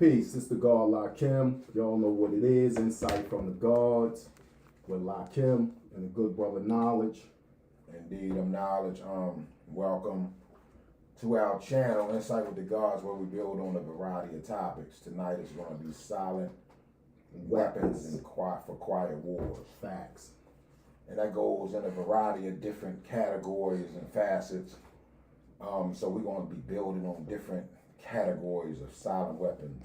Peace, it's the God Lakkhem. Y'all know what it is. Insight from the gods with Lakkhem and the good brother Knowledge. Indeed, I'm Knowledge. Welcome to our channel, Insight with the Gods, where we build on a variety of topics. Tonight is going to be silent weapons and for quiet wars. Facts. And that goes in a variety of different categories and facets. So we're going to be building on different categories of silent weapons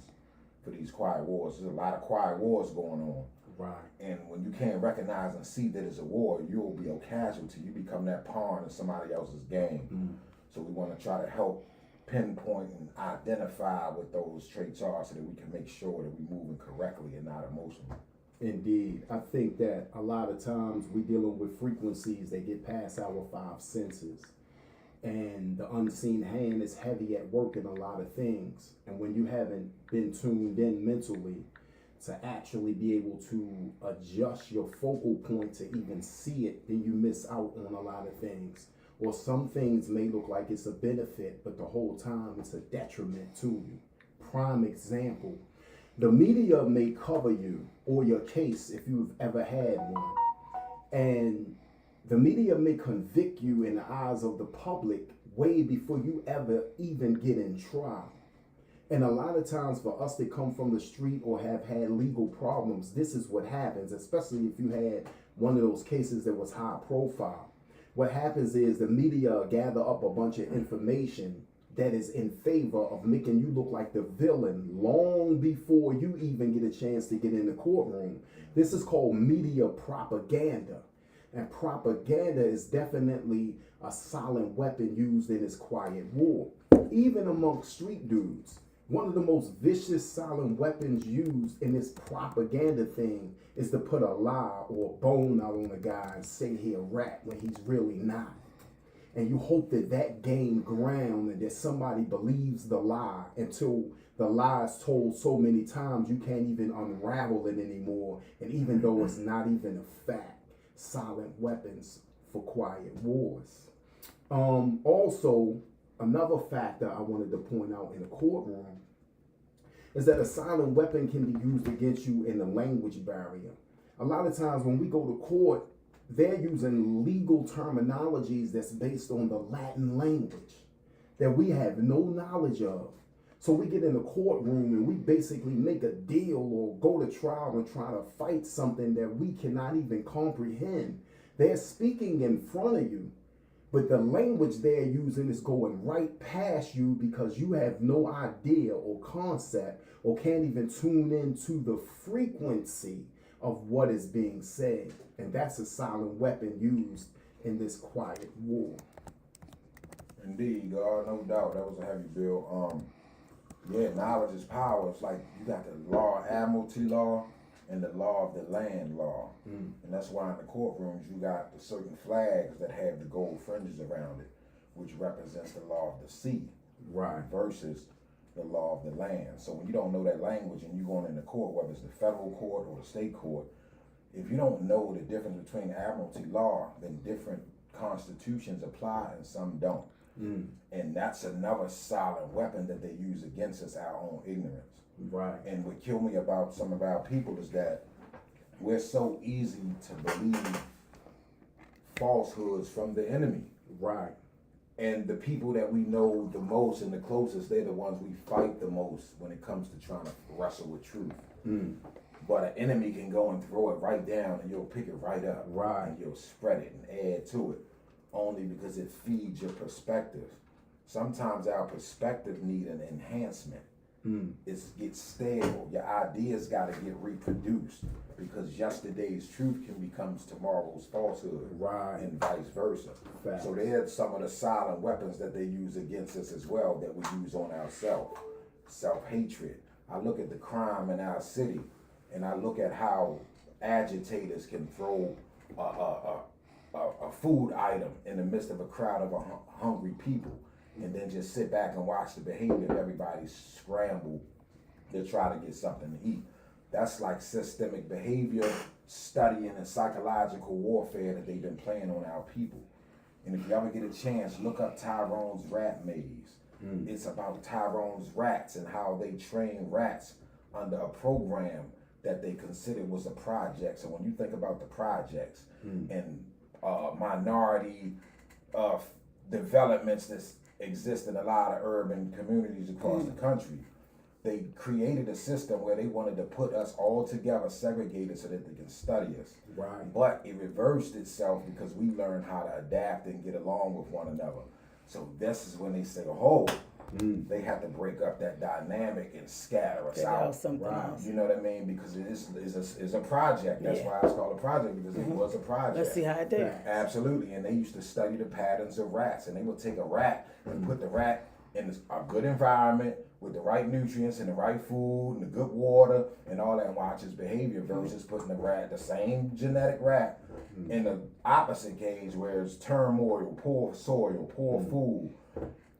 for these quiet wars. There's a lot of quiet wars going on. Right. And when you can't recognize and see that it's a war, you'll be a casualty. You become that pawn in somebody else's game. Mm. So we want to try to help pinpoint and identify what those traits are so that we can make sure that we're moving correctly and not emotionally. Indeed. I think that a lot of times we're dealing with frequencies that get past our five senses. And the unseen hand is heavy at work in a lot of things. And when you haven't been tuned in mentally to actually be able to adjust your focal point to even see it, then you miss out on a lot of things. Or some things may look like it's a benefit, but the whole time it's a detriment to you. Prime example, the media may cover you or your case if you've ever had one. And the media may convict you in the eyes of the public way before you ever even get in trial. And a lot of times for us that come from the street or have had legal problems, this is what happens, especially if you had one of those cases that was high profile. What happens is the media gather up a bunch of information that is in favor of making you look like the villain long before you even get a chance to get in the courtroom. This is called media propaganda. And propaganda is definitely a silent weapon used in this quiet war. Even amongst street dudes, one of the most vicious silent weapons used in this propaganda thing is to put a lie or a bone out on a guy and say he a rat when he's really not. And you hope that that gain ground and that somebody believes the lie until the lie is told so many times you can't even unravel it anymore. And even though it's not even a fact, silent weapons for quiet wars. Also, another factor I wanted to point out in the courtroom is that a silent weapon can be used against you in the language barrier. A lot of times when we go to court, they're using legal terminologies that's based on the Latin language that we have no knowledge of. So we get in the courtroom and we basically make a deal or go to trial and try to fight something that we cannot even comprehend. They're speaking in front of you, but the language they're using is going right past you because you have no idea or concept or can't even tune into the frequency of what is being said. And that's a silent weapon used in this quiet war. Indeed, God, no doubt. That was a heavy bill. Yeah, knowledge is power. It's like you got the law, admiralty law, and the law of the land law. And that's why in the courtrooms you got the certain flags that have the gold fringes around it, which represents the law of the sea. Right. Versus the law of the land. So when you don't know that language and you're going in the court, whether it's the federal court or the state court, if you don't know the difference between admiralty law, then different constitutions apply and some don't. And that's another silent weapon that they use against us, our own ignorance. Right. And what killed me about some of our people is that we're so easy to believe falsehoods from the enemy. Right. And the people that we know the most and the closest, they're the ones we fight the most when it comes to trying to wrestle with truth. But an enemy can go and throw it right down and you'll pick it right up. Right. And you'll spread it and add to it. Only because it feeds your perspective. Sometimes our perspective need an enhancement. It gets stale. Your ideas got to get reproduced because yesterday's truth can become tomorrow's falsehood. Right. And vice versa. Facts. So there's some of the silent weapons that they use against us as well that we use on ourselves. Self-hatred. I look at the crime in our city and I look at how agitators can throw a food item in the midst of a crowd of hungry people and then just sit back and watch the behavior of everybody scramble to try to get something to eat. That's like systemic behavior studying and psychological warfare that they've been playing on our people. And if you ever get a chance, look up Tyrone's rat maze. It's about Tyrone's rats and how they train rats under a program that they considered was a project. So when you think about the projects and minority developments that exist in a lot of urban communities across the country, they created a system where they wanted to put us all together, segregated, so that they can study us. Right. But it reversed itself because we learned how to adapt and get along with one another. So this is when they say, oh, they have to break up that dynamic and scatter us out. Right. You know what I mean? Because it is a project. That's why it's called a project, because it was a project. Let's see how it did. Absolutely. And they used to study the patterns of rats, and they would take a rat and put the rat in a good environment with the right nutrients and the right food and the good water and all that, and watch his behavior versus putting the rat, the same genetic rat, in the opposite cage where it's turmoil, poor soil, poor food,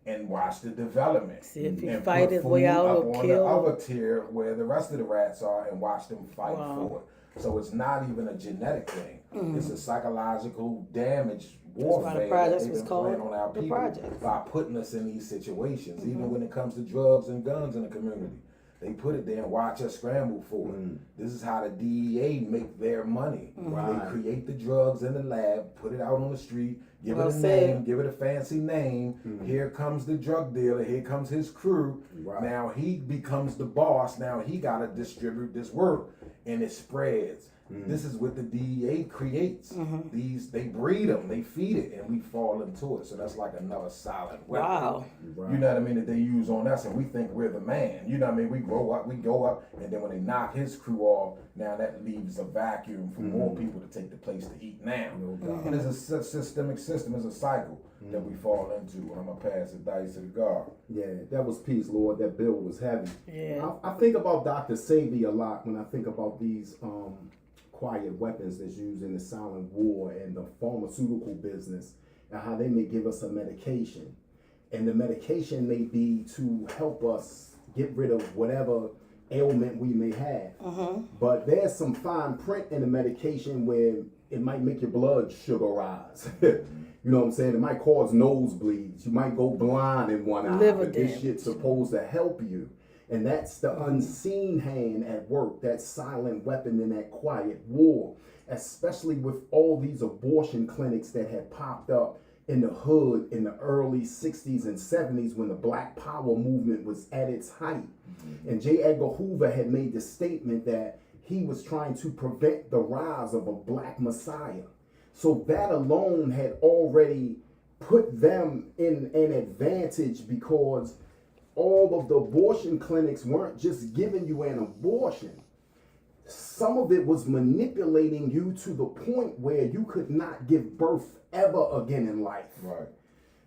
and watch the development. See if he and fight put his way food out up or on kill. the other tier where the rest of the rats are, and watch them fight for it. So it's not even a genetic thing. It's a psychological damage warfare the projects that was they've been called playing on our the people projects. by putting us in these situations. Even when it comes to drugs and guns in the community, they put it there and watch us scramble for it. This is how the DEA make their money. They create the drugs in the lab, put it out on the street, give it a name, give it a fancy name. Here comes the drug dealer, here comes his crew. Now he becomes the boss. Now he got to distribute this work, and it spreads. This is what the DEA creates. They breed them, they feed it, and we fall into it. So that's like another silent weapon. Wow. You know what I mean? That they use on us, and we think we're the man. You know what I mean? We grow up, we go up, and then when they knock his crew off, now that leaves a vacuum for more people to take the place to eat now. And it's a systemic system, it's a cycle that we fall into. And I'm gonna pass the dice to the guard. Yeah, that was peace, Lord. That bill was heavy. Yeah. I think about Dr. Savy a lot when I think about these quiet weapons that's used in the silent war and the pharmaceutical business, and how they may give us a medication. And the medication may be to help us get rid of whatever ailment we may have. But there's some fine print in the medication where it might make your blood sugar rise. You know what I'm saying? It might cause nosebleeds. You might go blind in one eye. Liver But this damage. shit's supposed to help you. And that's the unseen hand at work, that silent weapon in that quiet war, especially with all these abortion clinics that had popped up in the hood in the early 60s and 70s when the Black Power movement was at its height. And J. Edgar Hoover had made the statement that he was trying to prevent the rise of a black messiah. So that alone had already put them in an advantage, because all of the abortion clinics weren't just giving you an abortion. Some of it was manipulating you to the point where you could not give birth ever again in life. Right.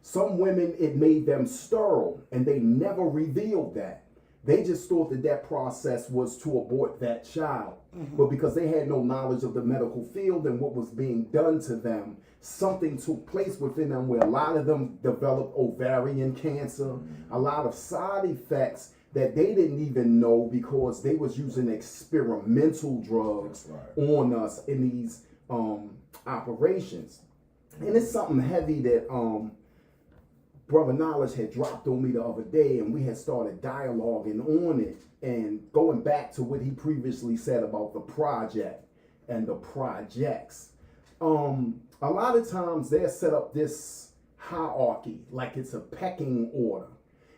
Some women, it made them sterile, and they never revealed that. They just thought that that process was to abort that child. But because they had no knowledge of the medical field and what was being done to them, something took place within them where a lot of them developed ovarian cancer, a lot of side effects that they didn't even know because they was using experimental drugs on us in these operations. And it's something heavy that Brother Knowledge had dropped on me the other day, and we had started dialoguing on it and going back to what he previously said about the project and the projects. A lot of times they're set up this hierarchy like it's a pecking order.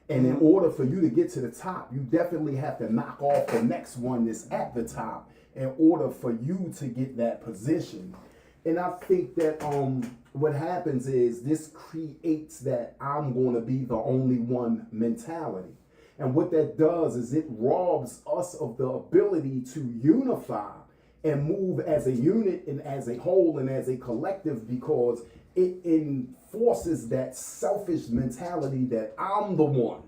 And in order for you to get to the top, you definitely have to knock off the next one that's at the top in order for you to get that position. And I think that what happens is this creates that I'm going to be the only one mentality. And what that does is it robs us of the ability to unify and move as a unit and as a whole and as a collective, because it enforces that selfish mentality that I'm the one.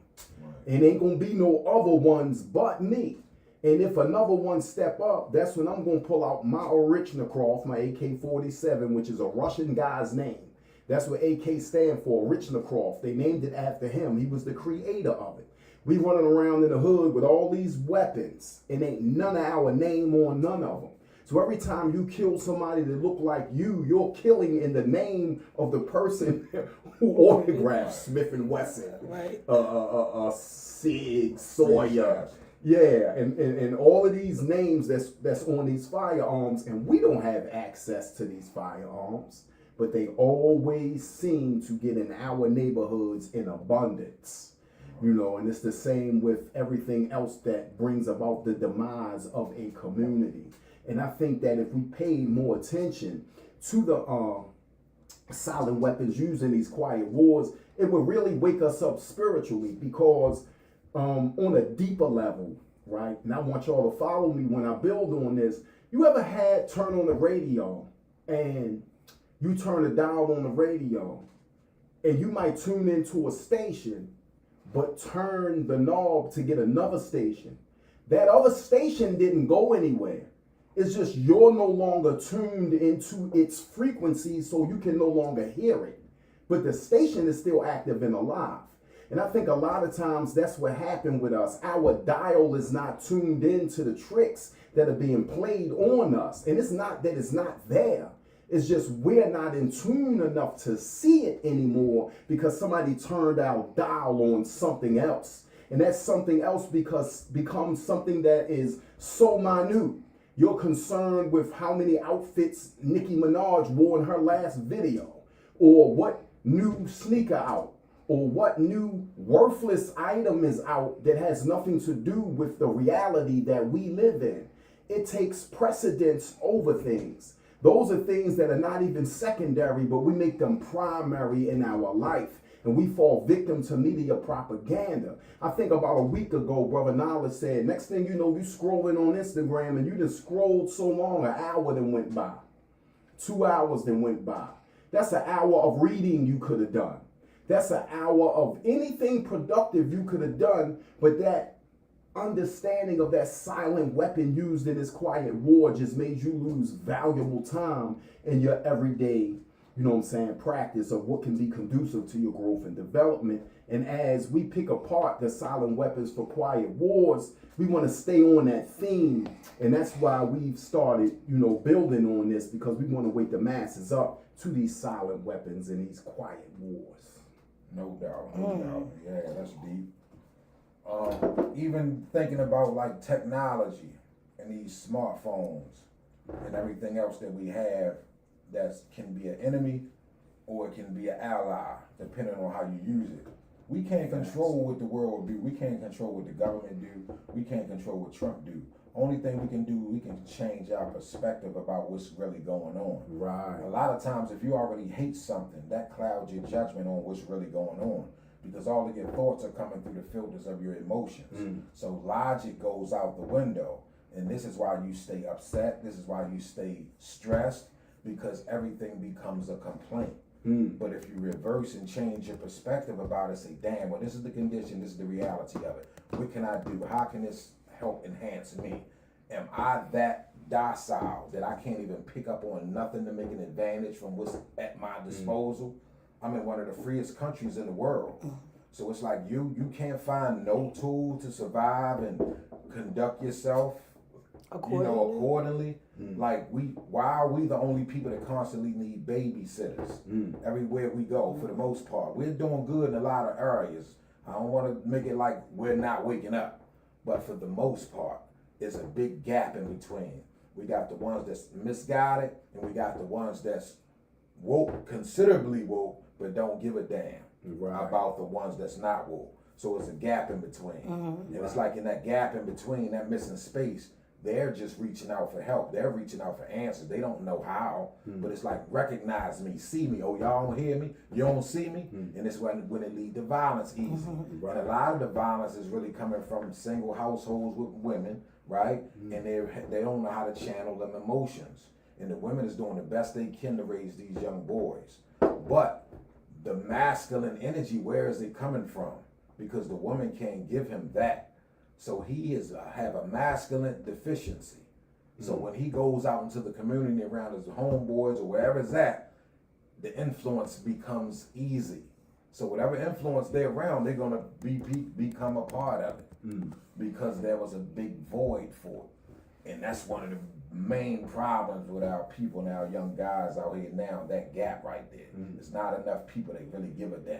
And ain't gonna be no other ones but me. And if another one step up, that's when I'm gonna pull out my Orichnikov, my AK-47, which is a Russian guy's name. That's what AK stand for, Orichnikov. They named it after him. He was the creator of it. We running around in the hood with all these weapons, and ain't none of our name on none of them. So every time you kill somebody that look like you're killing in the name of the person who autographed Smith and Wesson, Right. Sig, Sawyer. Yeah, and all of these names that's on these firearms, and we don't have access to these firearms, but they always seem to get in our neighborhoods in abundance. And it's the same with everything else that brings about the demise of a community. And I think that if we paid more attention to the silent weapons used in these quiet wars, it would really wake us up spiritually, because on a deeper level, right? And I want y'all to follow me when I build on this. You ever had turn on the radio and you turn a dial on the radio and you might tune into a station, but turn the knob to get another station. That other station didn't go anywhere. It's just you're no longer tuned into its frequency, so you can no longer hear it. But the station is still active and alive. And I think a lot of times that's what happened with us. Our dial is not tuned into the tricks that are being played on us. And it's not that it's not there. It's just we're not in tune enough to see it anymore because somebody turned our dial on something else. And that something else becomes something that is so minute. You're concerned with how many outfits Nicki Minaj wore in her last video, or what new sneaker out, or what new worthless item is out that has nothing to do with the reality that we live in. It takes precedence over things. Those are things that are not even secondary, but we make them primary in our life. And we fall victim to media propaganda. I think about a week ago, Brother Nala said, next thing you know, you scrolling on Instagram and you just scrolled so long, an hour then went by. 2 hours then went by. That's an hour of reading you could have done. That's an hour of anything productive you could have done, but that understanding of that silent weapon used in this quiet war just made you lose valuable time in your everyday, practice of what can be conducive to your growth and development. And as we pick apart the silent weapons for quiet wars, we want to stay on that theme. And that's why we've started, building on this, because we want to wake the masses up to these silent weapons and these quiet wars. No doubt, no doubt. Yeah, that's deep. Even thinking about like technology and these smartphones and everything else that we have that can be an enemy or it can be an ally, depending on how you use it. We can't control what the world do. We can't control what the government do. We can't control what Trump do. Only thing we can do, we can change our perspective about what's really going on. Right. A lot of times, if you already hate something, that clouds your judgment on what's really going on, because all of your thoughts are coming through the filters of your emotions. So logic goes out the window. And this is why you stay upset. This is why you stay stressed, because everything becomes a complaint. But if you reverse and change your perspective about it, say, damn, well, this is the condition, this is the reality of it. What can I do? How can this help enhance me? Am I that docile that I can't even pick up on nothing to make an advantage from what's at my disposal? I'm in one of the freest countries in the world. So it's like you can't find no tool to survive and conduct yourself accordingly. Like why are we the only people that constantly need babysitters everywhere we go? For the most part, we're doing good in a lot of areas. I don't want to make it like we're not waking up, but for the most part, there's a big gap in between. We got the ones that's misguided, and we got the ones that's woke, considerably woke, but don't give a damn about the ones that's not woke. So it's a gap in between. And it's like in that gap in between, that missing space, they're just reaching out for help. They're reaching out for answers. They don't know how, but it's like, recognize me, see me. Oh, y'all don't hear me? You don't see me? And it's when it leads to violence easy. And a lot of the violence is really coming from single households with women, right? And they don't know how to channel them emotions. And the women is doing the best they can to raise these young boys. But the masculine energy, where is it coming from? Because the woman can't give him that. So he have a masculine deficiency. So when he goes out into the community around his homeboys or wherever it's at, the influence becomes easy. So whatever influence they're around, they're gonna become a part of it because there was a big void for it. And that's one of the main problems with our people and our young guys out here now, that gap right there. There's not enough people that really give a damn.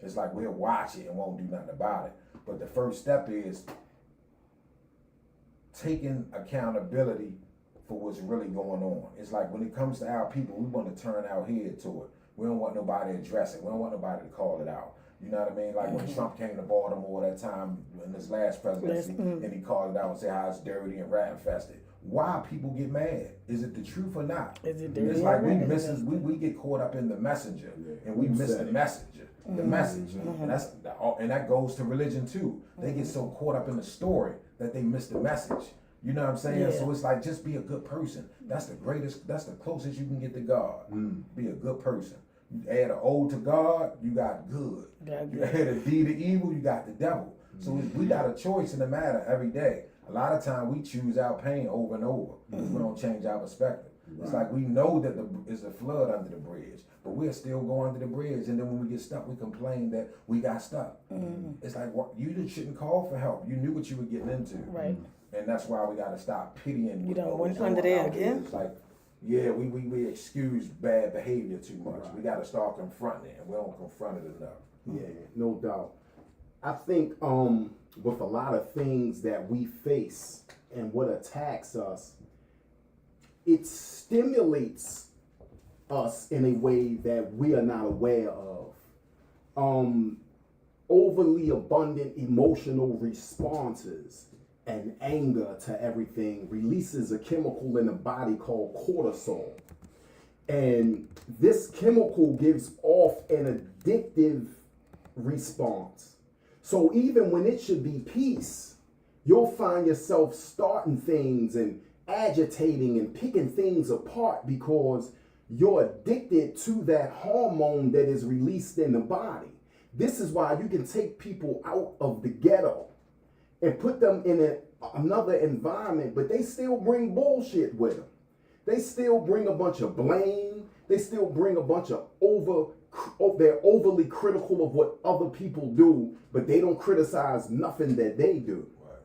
It's like we'll watch it and won't do nothing about it. But the first step is taking accountability for what's really going on. It's like when it comes to our people, we want to turn our head to it. We don't want nobody to address it. We don't want nobody to call it out. You know what I mean? Like when Trump came to Baltimore that time in his last presidency, and he called it out and said how it's dirty and rat infested. Why people get mad? Is it the truth or not? Is it dirty? It's like we get caught up in the messenger and we miss the messenger, the message, and that goes to religion too. They get so caught up in the story that they miss the message. You know what I'm saying? So it's like, just be a good person. That's the closest you can get to God. Be a good person. You add an O to God, you got good. You add a D to evil, you got the devil. So we got a choice in the matter every day. A lot of time we choose our pain over and over because we don't change our perspective. It's like we know that there's a flood under the bridge, but we're still going under the bridge. And then when we get stuck, we complain that we got stuck. It's like, you shouldn't call for help. You knew what you were getting into. Right. And that's why we got to stop pitying. You don't went under there again. It's like, yeah, we excuse bad behavior too much. We got to start confronting it, and we don't confront it enough. Yeah, no doubt. I think with a lot of things that we face and what attacks us, it stimulates us in a way that we are not aware of. Overly abundant emotional responses and anger to everything releases a chemical in the body called cortisol. And this chemical gives off an addictive response. So even when it should be peace, you'll find yourself starting things and agitating and picking things apart because you're addicted to that hormone that is released in the body. This is why you can take people out of the ghetto and put them in another environment, but they still bring bullshit with them. They still bring a bunch of blame. They still bring a bunch of they're overly critical of what other people do, but they don't criticize nothing that they do. Right.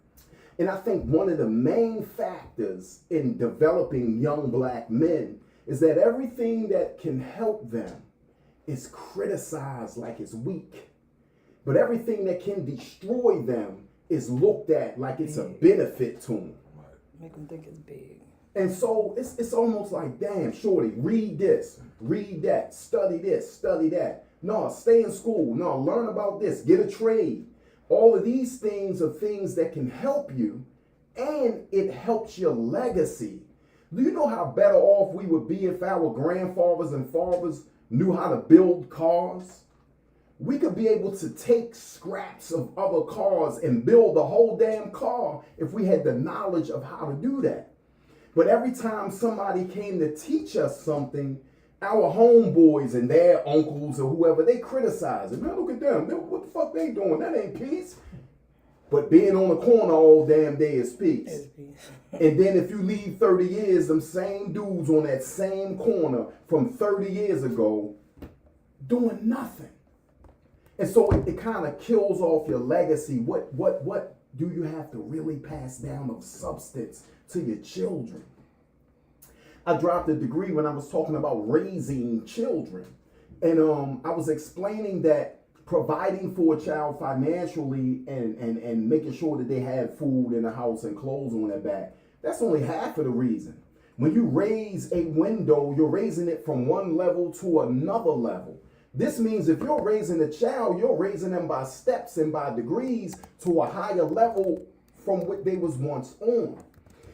And I think one of the main factors in developing young black men is that everything that can help them is criticized like it's weak. But everything that can destroy them is looked at like it's a benefit to them. Make them think it's big. And so it's almost like, damn, shorty, read this, read that, study this, study that. No, stay in school. No, learn about this, get a trade. All of these things are things that can help you, and it helps your legacy. Do you know how better off we would be if our grandfathers and fathers knew how to build cars? We could be able to take scraps of other cars and build a whole damn car if we had the knowledge of how to do that. But every time somebody came to teach us something, our homeboys and their uncles or whoever, they criticize it. Man, look at them. What the fuck they doing? That ain't peace. But being on the corner all damn day is peace. And then if you leave 30 years, them same dudes on that same corner from 30 years ago doing nothing. And so it kind of kills off your legacy. What do you have to really pass down of substance to your children? I dropped a degree when I was talking about raising children. And I was explaining that providing for a child financially and making sure that they have food in the house and clothes on their back, that's only half of the reason. When you raise a window, you're raising it from one level to another level. This means if you're raising a child, you're raising them by steps and by degrees to a higher level from what they was once on.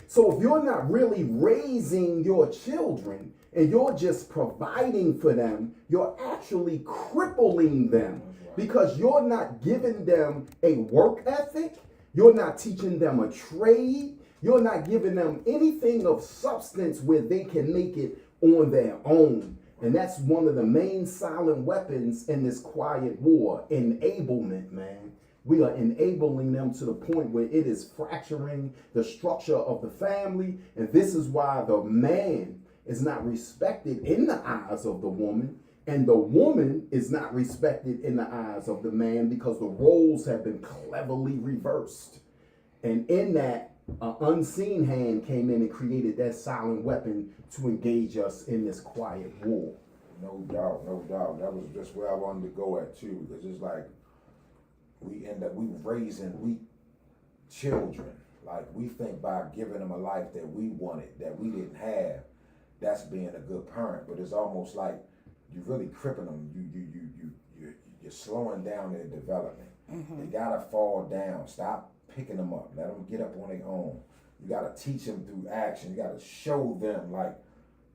So if you're not really raising your children and you're just providing for them, you're actually crippling them because you're not giving them a work ethic. You're not teaching them a trade. You're not giving them anything of substance where they can make it on their own. And that's one of the main silent weapons in this quiet war, enablement, man. We are enabling them to the point where it is fracturing the structure of the family. And this is why the man is not respected in the eyes of the woman. And the woman is not respected in the eyes of the man because the roles have been cleverly reversed. And in that, An unseen hand came in and created that silent weapon to engage us in this quiet war. No doubt, no doubt. That was just where I wanted to go at too, because it's like we raising children. Like we think by giving them a life that we wanted, that we didn't have, that's being a good parent. But it's almost like you're really crippling them. You're slowing down their development. They gotta fall down. Stop picking them up. Let them get up on their own. You gotta teach them through action. You gotta show them like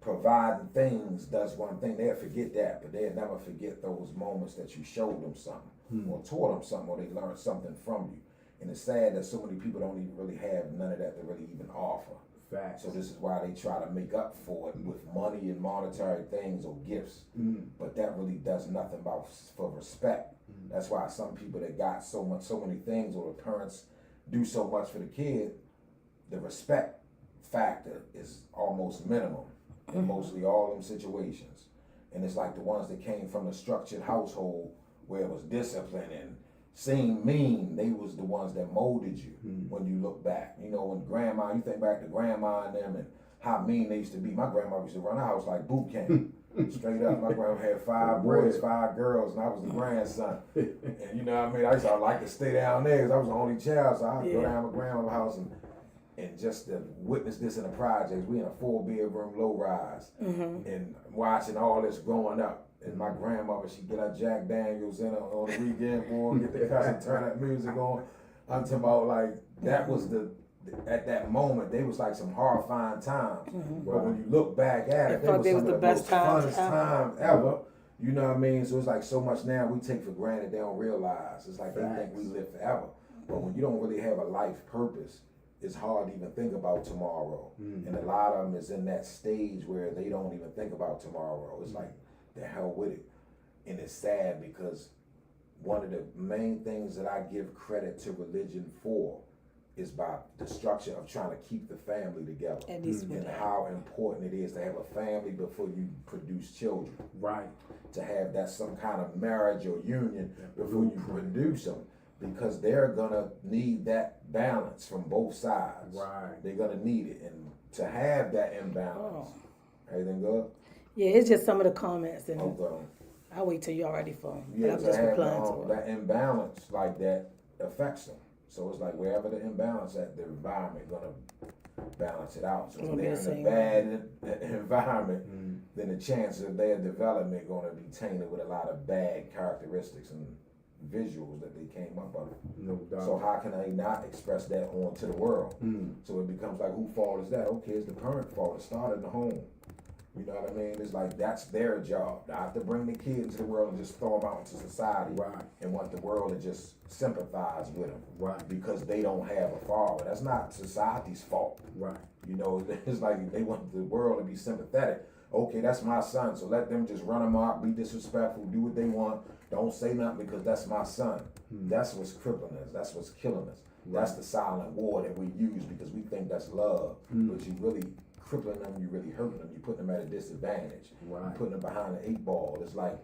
providing things does one thing. They'll forget that, but they'll never forget those moments that you showed them something or taught them something or they learned something from you. And it's sad that so many people don't even really have none of that to really even offer. Facts. So this is why they try to make up for it with money and monetary things or gifts. But that really does nothing for respect. That's why some people that got so many things, or the parents do so much for the kid, the respect factor is almost minimum in mostly all them situations. And it's like the ones that came from a structured household where it was discipline and seemed mean, they was the ones that molded you when you look back. You know, when grandma, you think back to grandma and them and how mean they used to be. My grandma used to run her house like boot camp. Straight up. My grandma had 5 boys, 5 girls, and I was the grandson. And you know what I mean? I used to like to stay down there because I was the only child, so I'd go down to my grandma's house and just to witness this in the projects. We in a 4-bedroom low rise and watching all this growing up. And my grandmother, she'd get her Jack Daniels in on the weekend, boy, get the cuss and turn that music on. I'm talking about like that was at that moment, they was like some horrifying times. But when you look back at it, they was some of the most funnest time ever. You know what I mean? So it's like so much now we take for granted they don't realize. It's like they think we live forever. But when you don't really have a life purpose, it's hard to even think about tomorrow. And a lot of them is in that stage where they don't even think about tomorrow. It's like, the hell with it. And it's sad because one of the main things that I give credit to religion for is by the structure of trying to keep the family together. And how important it is to have a family before you produce children. Right. To have that some kind of marriage or union before you produce them. Because they're gonna need that balance from both sides. Right. They're gonna need it. And to have that imbalance. Everything good? Yeah, it's just some of the comments, and Okay. I'll wait till y'all ready for them. Yeah, I'm to just have replying to it. that imbalance like that affects them. So it's like wherever the imbalance at, the environment gonna balance it out. So if they're in a bad environment, then the chances of their development gonna be tainted with a lot of bad characteristics and visuals that they came up with. No doubt. So how can they not express that onto the world? So it becomes like, whose fault is that? Okay, it's the parent's fault. It started in the home. You know what I mean? It's like that's their job. Not to bring the kids into the world and just throw them out into society and want the world to just sympathize with them because they don't have a father. That's not society's fault. Right. You know, it's like they want the world to be sympathetic. Okay, that's my son, so let them just run amok, be disrespectful, do what they want. Don't say nothing because that's my son. That's what's crippling us. That's what's killing us. That's the silent war that we use because we think that's love, but you really crippling them, you really hurting them, you putting them at a disadvantage. You putting them behind the 8 ball. It's like,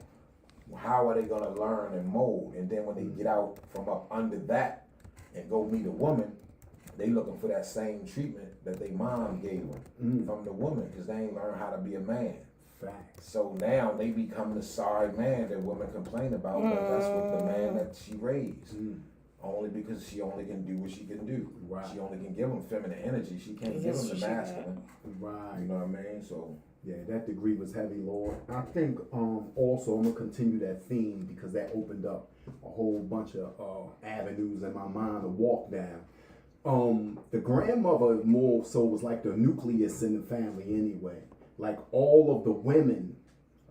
how are they gonna learn and mold? And then when they get out from up under that and go meet a woman, they looking for that same treatment that their mom gave them from the woman because they ain't learned how to be a man. Facts. So now they become the sorry man that women complain about, but that's what the man that she raised. Only because she only can do what she can do. She only can give them feminine energy. She can't give them the masculine. Right. You know what I mean? So yeah, that degree was heavy, Lord. I think also I'm gonna continue that theme because that opened up a whole bunch of avenues in my mind to walk down. The grandmother more so was like the nucleus in the family anyway. Like all of the women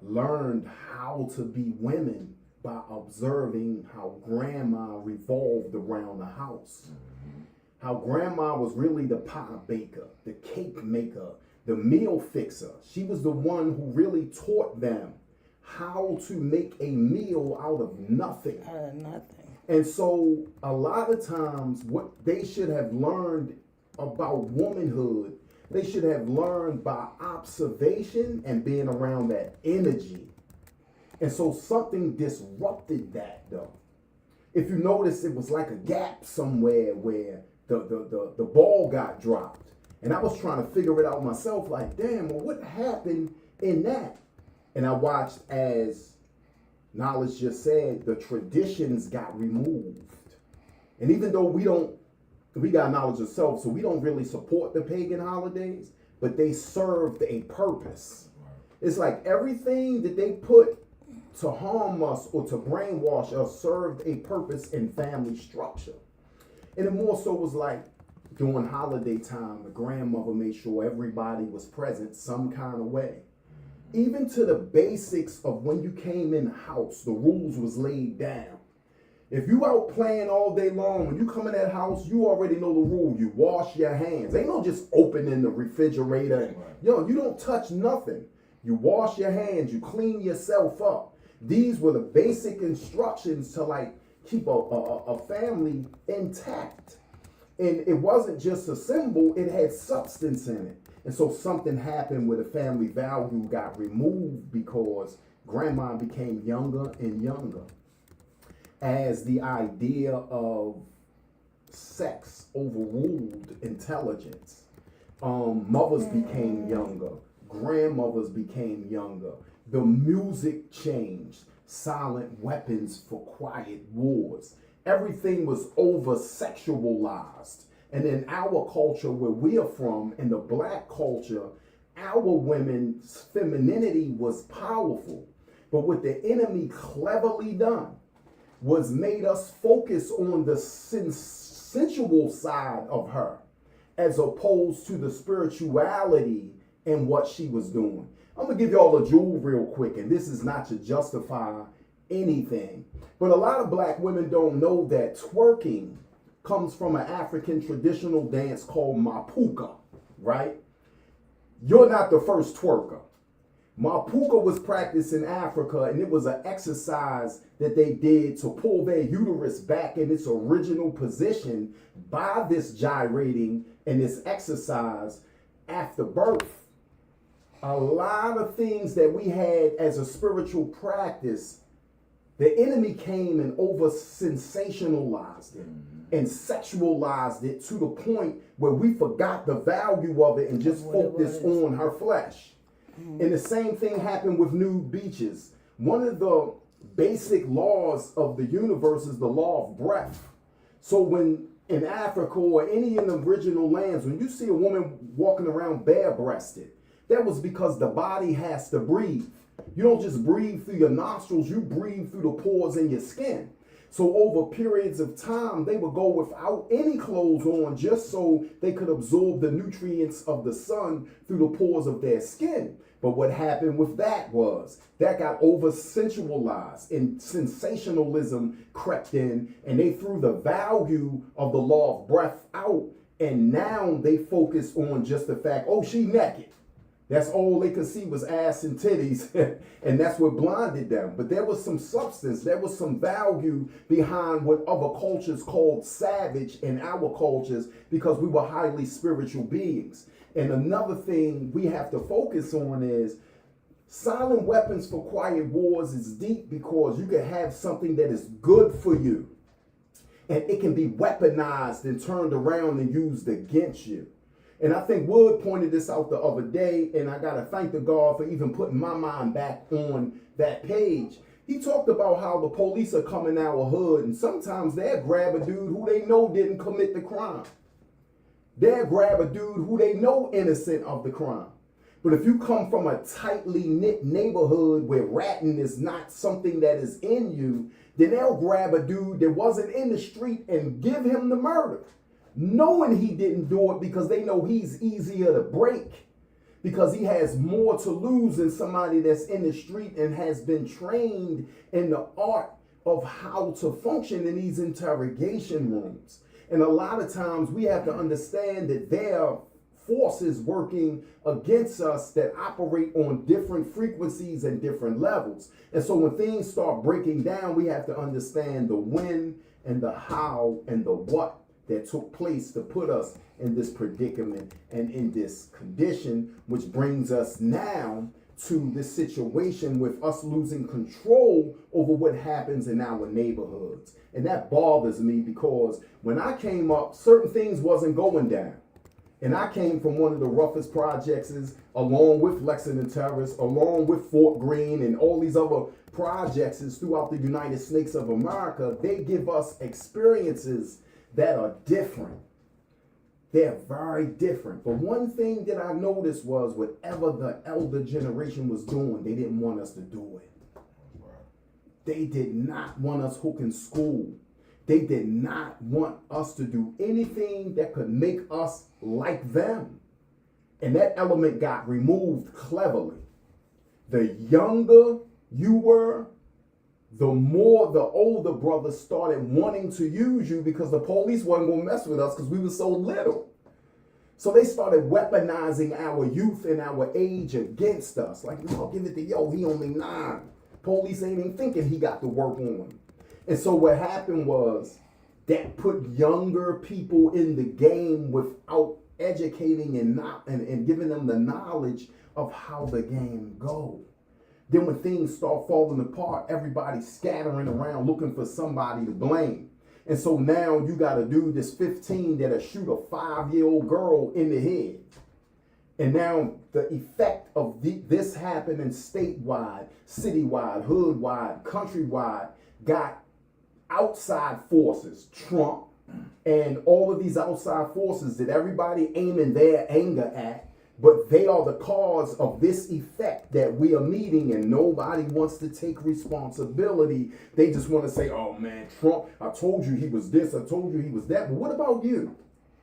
learned how to be women by observing how grandma revolved around the house. How grandma was really the pie baker, the cake maker, the meal fixer. She was the one who really taught them how to make a meal out of nothing. And so a lot of times what they should have learned about womanhood, they should have learned by observation and being around that energy. And so something disrupted that though. If you notice, it was like a gap somewhere where the ball got dropped. And I was trying to figure it out myself, like, damn, well, what happened in that? And I watched as Knowledge just said, the traditions got removed. And even though we got knowledge of self, so we don't really support the pagan holidays, but they served a purpose. It's like everything that they put to harm us or to brainwash us served a purpose in family structure. And it more so was like during holiday time, the grandmother made sure everybody was present some kind of way. Even to the basics of when you came in the house, the rules was laid down. If you out playing all day long, when you come in that house, you already know the rule. You wash your hands. Ain't no just opening the refrigerator. And, you don't touch nothing. You wash your hands. You clean yourself up. These were the basic instructions to like keep a family intact. And it wasn't just a symbol. It had substance in it. And so something happened where the family value got removed because grandma became younger and younger. As the idea of sex overruled intelligence, mothers became younger, grandmothers became younger, the music changed, silent weapons for quiet wars. Everything was over-sexualized. And in our culture, where we are from, in the black culture, our women's femininity was powerful. But what the enemy cleverly done was made us focus on the sensual side of her, as opposed to the spirituality and what she was doing. I'm gonna give y'all a jewel real quick, and this is not to justify anything, but a lot of black women don't know that twerking comes from an African traditional dance called mapuka, right? You're not the first twerker. Mapuka was practiced in Africa, and it was an exercise that they did to pull their uterus back in its original position by this gyrating and this exercise after birth. A lot of things that we had as a spiritual practice, the enemy came and over sensationalized it and sexualized it to the point where we forgot the value of it and just focused on her flesh. And the same thing happened with nude beaches. One of the basic laws of the universe is the law of breath. So when in Africa or any in the original lands, when you see a woman walking around bare-breasted, that was because the body has to breathe. You don't just breathe through your nostrils, you breathe through the pores in your skin. So over periods of time, they would go without any clothes on just so they could absorb the nutrients of the sun through the pores of their skin. But what happened with that was that got over sensualized and sensationalism crept in, and they threw the value of the law of breath out. And now they focus on just the fact, oh, she naked. That's all they could see was ass and titties, and that's what blinded them. But there was some substance, there was some value behind what other cultures called savage in our cultures, because we were highly spiritual beings. And another thing we have to focus on is silent weapons for quiet wars is deep, because you can have something that is good for you, and it can be weaponized and turned around and used against you. And I think Wood pointed this out the other day, and I got to thank the God for even putting my mind back on that page. He talked about how the police are coming our hood, and sometimes they'll grab a dude who they know didn't commit the crime. They'll grab a dude who they know innocent of the crime. But if you come from a tightly knit neighborhood where ratting is not something that is in you, then they'll grab a dude that wasn't in the street and give him the murder, knowing he didn't do it, because they know he's easier to break, because he has more to lose than somebody that's in the street and has been trained in the art of how to function in these interrogation rooms. And a lot of times we have to understand that there are forces working against us that operate on different frequencies and different levels. And so when things start breaking down, we have to understand the when and the how and the what that took place to put us in this predicament and in this condition, which brings us now to this situation with us losing control over what happens in our neighborhoods. And that bothers me because when I came up, certain things wasn't going down. And I came from one of the roughest projects, along with Lexington Terrace, along with Fort Greene and all these other projects throughout the United States of America. They give us experiences that are different. They're very different. But one thing that I noticed was whatever the elder generation was doing, they didn't want us to do it. They did not want us hooking school. They did not want us to do anything that could make us like them. And that element got removed cleverly. The younger you were, the more the older brothers started wanting to use you because the police wasn't going to mess with us because we were so little. So they started weaponizing our youth and our age against us. Like, no, give it to he only 9. Police ain't even thinking he got to work on him. And so what happened was that put younger people in the game without educating and giving them the knowledge of how the game goes. Then when things start falling apart, everybody's scattering around looking for somebody to blame. And so now you got a dude that's 15 that'll shoot a 5-year-old girl in the head. And now the effect of this happening statewide, citywide, hoodwide, countrywide, got outside forces, Trump, and all of these outside forces that everybody aiming their anger at. But they are the cause of this effect that we are meeting, and nobody wants to take responsibility. They just want to say, oh man, Trump, I told you he was this, I told you he was that. But what about you?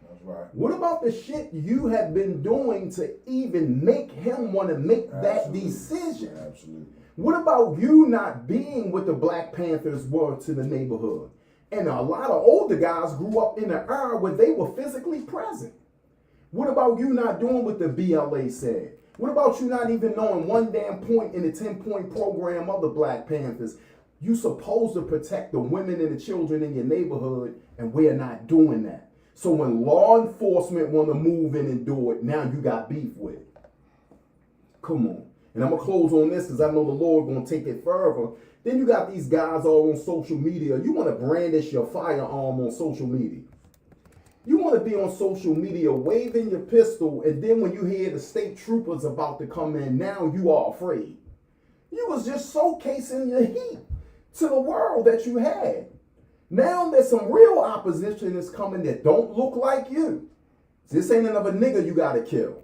That's right. What about the shit you have been doing to even make him want to make that decision? Absolutely. What about you not being what the Black Panthers were to the neighborhood? And a lot of older guys grew up in an era where they were physically present. What about you not doing what the BLA said? What about you not even knowing one damn point in the 10-point program of the Black Panthers? You supposed to protect the women and the children in your neighborhood, and we're not doing that. So when law enforcement want to move in and do it, now you got beef with it. Come on. And I'm going to close on this because I know the Lord going to take it further. Then you got these guys all on social media. You want to brandish your firearm on social media. You want to be on social media waving your pistol, and then when you hear the state troopers about to come in, now you are afraid. You was just showcasing your heat to the world that you had. Now there's some real opposition that's coming that don't look like you. This ain't another nigga you got to kill.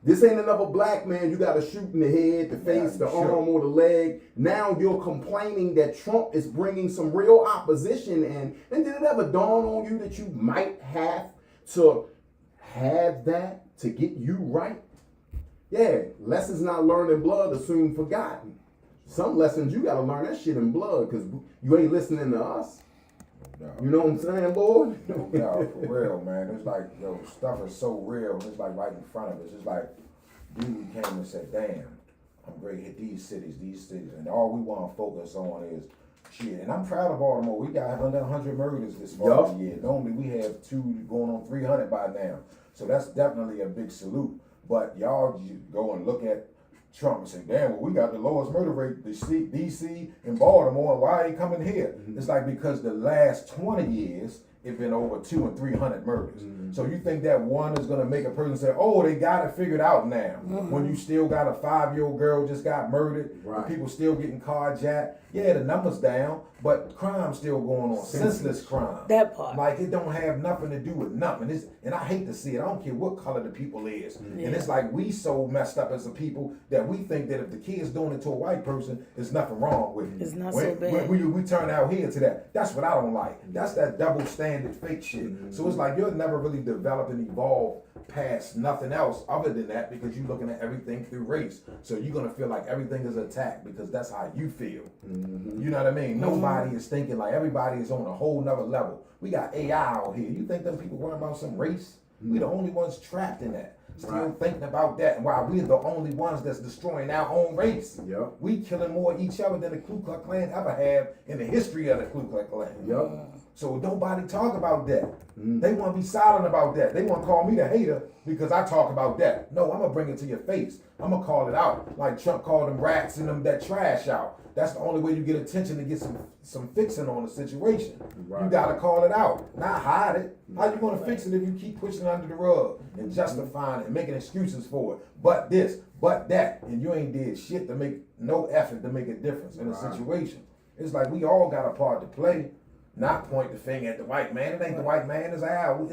This ain't another black man you got to shoot in the head, the face, the arm, or the leg. Now you're complaining that Trump is bringing some real opposition in. And did it ever dawn on you that you might have to have that to get you right? Yeah, lessons not learned in blood are soon forgotten. Some lessons you got to learn that shit in blood because you ain't listening to us. No. You know what I'm saying, Lord? No, for real, man. It's like, stuff is so real. It's like right in front of us. It's like, dude came and said, damn, I'm ready to hit these cities. And all we want to focus on is shit. And I'm proud of Baltimore. We got under 100 murders this far this year. Normally we have 2 going on 300 by now. So that's definitely a big salute. But y'all go and look at Trump and say, damn, well, we got the lowest murder rate, D.C. and Baltimore, and why ain't coming here? Mm-hmm. It's like because the last 20 years, it's been over 200 and 300 murders. Mm-hmm. So you think that one is going to make a person say, oh, they got it figured out now. Mm-hmm. When you still got a 5-year-old girl just got murdered, right. And people still getting carjacked. Yeah, the number's down, but crime's still going on. Senseless crime. That part. Like it don't have nothing to do with nothing. And I hate to see it. I don't care what color the people is. Mm-hmm. And it's like we so messed up as a people that we think that if the kid's doing it to a white person, there's nothing wrong with it. It's not so bad. We turn out here to that. That's what I don't like. That's that double standard fake shit. Mm-hmm. So it's like you'll never really develop and evolve past nothing else other than that because you're looking at everything through race. So you're going to feel like everything is attacked because that's how you feel. Mm-hmm. You know what I mean? Mm-hmm. Nobody is thinking like everybody is on a whole nother level. We got AI out here. You think them people worrying about some race? Mm-hmm. We're the only ones trapped in that. Still thinking about that. And while we're the only ones that's destroying our own race. Yep. We killing more each other than the Ku Klux Klan ever have in the history of the Ku Klux Klan. Yep. So nobody talk about that. They want to be silent about that. They want to call me the hater because I talk about that. No, I'm going to bring it to your face. I'm going to call it out. Like Trump called them rats and them that trash out. That's the only way you get attention to get some fixing on the situation. Right. You got to call it out, not hide it. How you going to fix it if you keep pushing it under the rug and justifying it and making excuses for it? But this, but that. And you ain't did shit to make no effort to make a difference in a situation. It's like we all got a part to play. Not point the finger at the white man. It ain't the white man, it's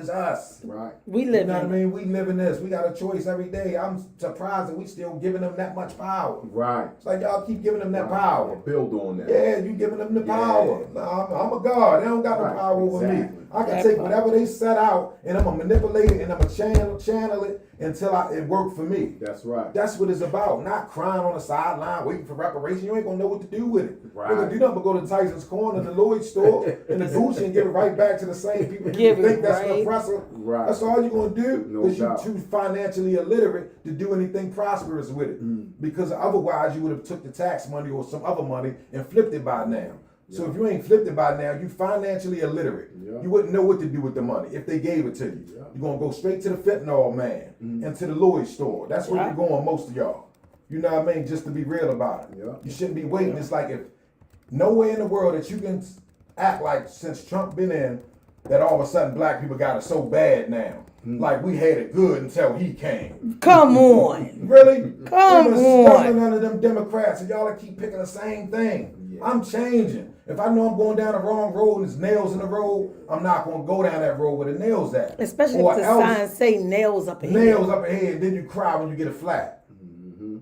us. Right. We live You know what I mean? We live in this. We got a choice every day. I'm surprised that we still giving them that much power. Right. It's like y'all keep giving them that power. Build on that. Yeah, you giving them the power. No, I'm a God. They don't got no power over me. I can take whatever they set out and I'm gonna manipulate it and I'm gonna channel it until it worked for me. That's right. That's what it's about. Not crying on the sideline waiting for reparation. You ain't gonna know what to do with it. Right. You're gonna do nothing but go to Tyson's Corner, the Lloyd store, and the Gucci and give it right back to the same people you think that's an oppressor. Right. That's all you're gonna do because you're too financially illiterate to do anything prosperous with it. Because otherwise you would have took the tax money or some other money and flipped it by now. So if you ain't flipped it by now, you financially illiterate. You wouldn't know what to do with the money if they gave it to you. You're going to go straight to the fentanyl man and to the Lloyd store. That's where you're going, most of y'all. You know what I mean? Just to be real about it. You shouldn't be waiting. It's like if nowhere in the world that you can act like since Trump been in that all of a sudden black people got it so bad now. Like we had it good until he came. Come on. Really? Come on. Struggling under them Democrats and y'all keep picking the same thing. I'm changing. If I know I'm going down the wrong road and there's nails in the road, I'm not going to go down that road where the nails at. Especially if the signs say nails up ahead. Nails up ahead, then you cry when you get a flat.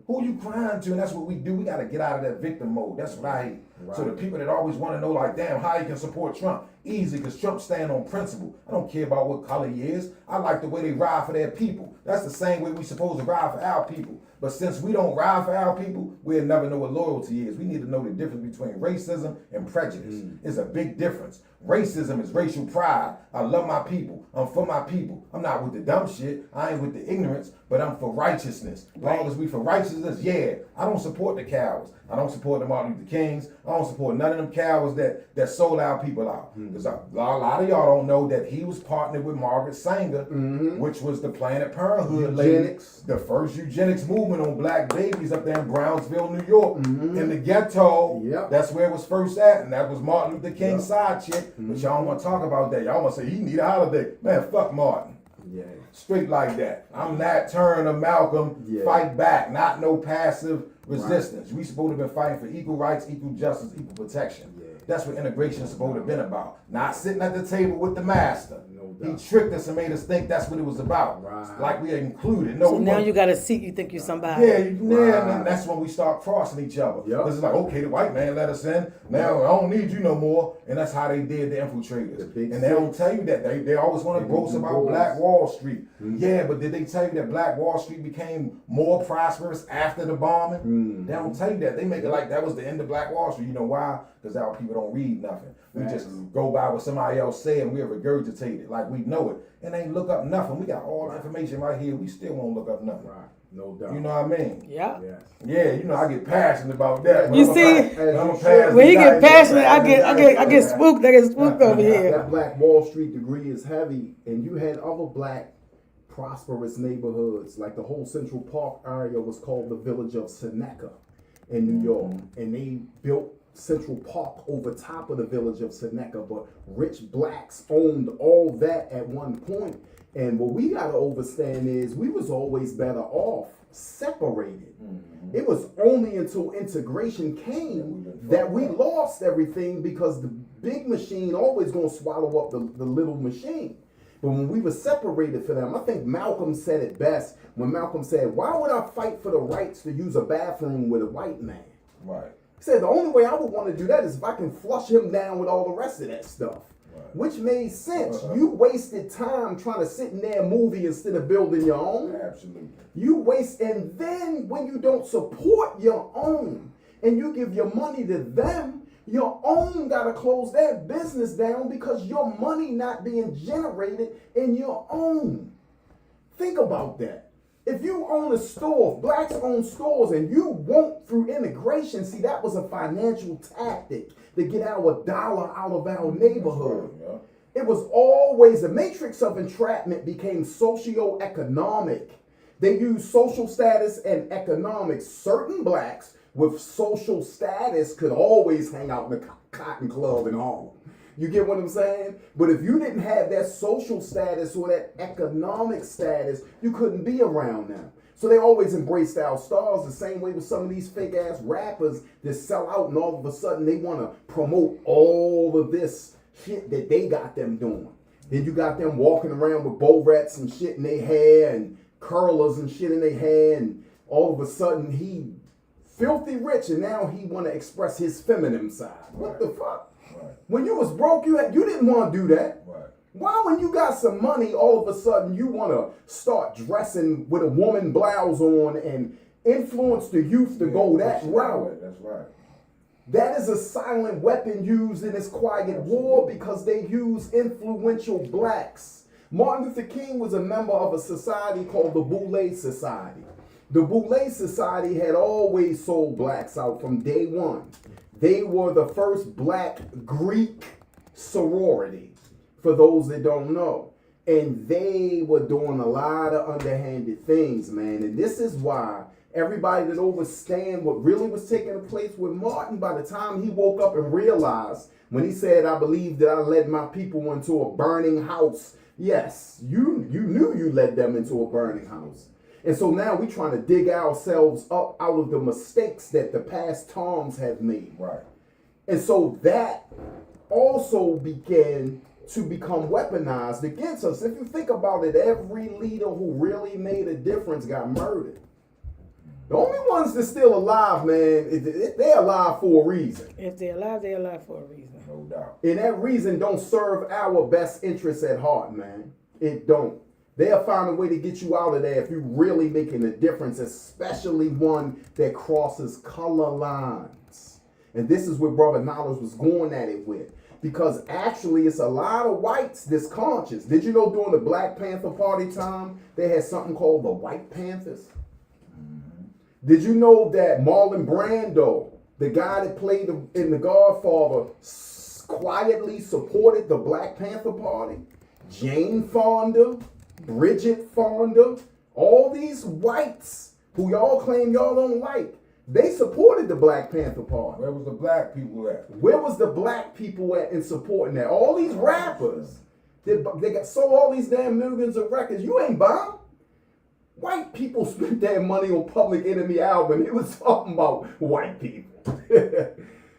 Who you crying to? And that's what we do. We got to get out of that victim mode. That's what I hate. Right. So the people that always want to know, like, damn, how you can support Trump? Easy, because Trump stand on principle. I don't care about what color he is. I like the way they ride for their people. That's the same way we supposed to ride for our people. But since we don't ride for our people, we'll never know what loyalty is. We need to know the difference between racism and prejudice. It's a big difference. Racism is racial pride. I love my people. I'm for my people. I'm not with the dumb shit. I ain't with the ignorance, but I'm for righteousness. As long as we for righteousness, I don't support the cowards. I don't support the Martin Luther Kings. I don't support none of them cowards that sold our people out. Because a lot of y'all don't know that he was partnered with Margaret Sanger, which was the Planned Parenthood lady, the first eugenics movement on black babies up there in Brownsville, New York. In the ghetto, that's where it was first at. And that was Martin Luther King's side chick. But y'all don't want to talk about that. Y'all want to say he need a holiday. Man, fuck Martin. Straight like that. I'm Nat Turner, Malcolm, fight back, not no passive resistance. We supposed to have been fighting for equal rights, equal justice, equal protection. That's what integration is supposed to have been about. Not sitting at the table with the master. He tricked us and made us think that's what it was about. Like we are included. No, so now you got a seat, you think you're somebody. And that's when we start crossing each other. Because it's like, okay, the white man let us in. Now I don't need you no more. And that's how they did the infiltrators. And they don't tell you that. They always want to boast about Black Wall Street. But did they tell you that Black Wall Street became more prosperous after the bombing? They don't tell you that. They make it like that was the end of Black Wall Street. You know why? Because our people don't read nothing. We just go by what somebody else said and we regurgitate it like we know it. And ain't look up nothing. We got all the information right here. We still won't look up nothing. No doubt. You know what I mean? Yeah, you know I get passionate about that. You see, when you get passionate, I get spooked. I get spooked over here. That Black Wall Street degree is heavy, and you had other black prosperous neighborhoods, like the whole Central Park area was called the Village of Seneca in New York, and they built Central Park over top of the Village of Seneca, but rich blacks owned all that at one point. And what we gotta understand is we was always better off separated. It was only until integration came that we lost everything, because the big machine always gonna swallow up the little machine. But when we were separated for them, I think Malcolm said it best when Malcolm said, "Why would I fight for the rights to use a bathroom with a white man?" He said, the only way I would want to do that is if I can flush him down with all the rest of that stuff. Which made sense. You wasted time trying to sit in their movie instead of building your own. Absolutely. You waste, and then when you don't support your own and you give your money to them, your own gotta close their business down because your money not being generated in your own. Think about that. If you own a store, if blacks own stores, and you won't through integration, see, that was a financial tactic to get our dollar out of our neighborhood. Yeah. It was always the matrix of entrapment became socio-economic. They used social status and economics. Certain blacks with social status could always hang out in the Cotton Club in Harlem. You get what I'm saying? But if you didn't have that social status or that economic status, you couldn't be around them. So they always embraced our stars the same way with some of these fake ass rappers that sell out and all of a sudden they want to promote all of this shit that they got them doing. Then you got them walking around with bow rats and shit in their hair and curlers and shit in their hair, and all of a sudden he filthy rich and now he want to express his feminine side. What the fuck? Right. When you was broke, you didn't want to do that. Right. Why, when you got some money, all of a sudden you want to start dressing with a woman blouse on and influence the youth to go that route? That's right. That is a silent weapon used in this quiet war because they use influential blacks. Martin Luther King was a member of a society called the Boule Society. The Boule Society had always sold blacks out from day one. They were the first black Greek sorority, for those that don't know. And they were doing a lot of underhanded things, man. And this is why everybody that understand what really was taking place with Martin, by the time he woke up and realized, when he said, I believe that I led my people into a burning house. Yes, you knew you led them into a burning house. And so now we're trying to dig ourselves up out of the mistakes that the past Toms have made. Right. And so that also began to become weaponized against us. If you think about it, every leader who really made a difference got murdered. The only ones that's still alive, man, they're alive for a reason. If they're alive for a reason. No doubt. And that reason don't serve our best interests at heart, man. It don't. They'll find a way to get you out of there if you're really making a difference, especially one that crosses color lines. And this is where Brother Knowledge was going at it with. Because actually, it's a lot of whites that's conscious. Did you know during the Black Panther Party time, they had something called the White Panthers? Mm-hmm. Did you know that Marlon Brando, the guy that played in The Godfather, quietly supported the Black Panther Party? Jane Fonda, Bridget Fonda, all these whites who y'all claim y'all don't like, they supported the Black Panther Party. Where was the black people at? Where was the black people at in supporting that? All these rappers, they got sold all these damn millions of records. You ain't buying. White people spent their money on Public Enemy album. It was talking about white people.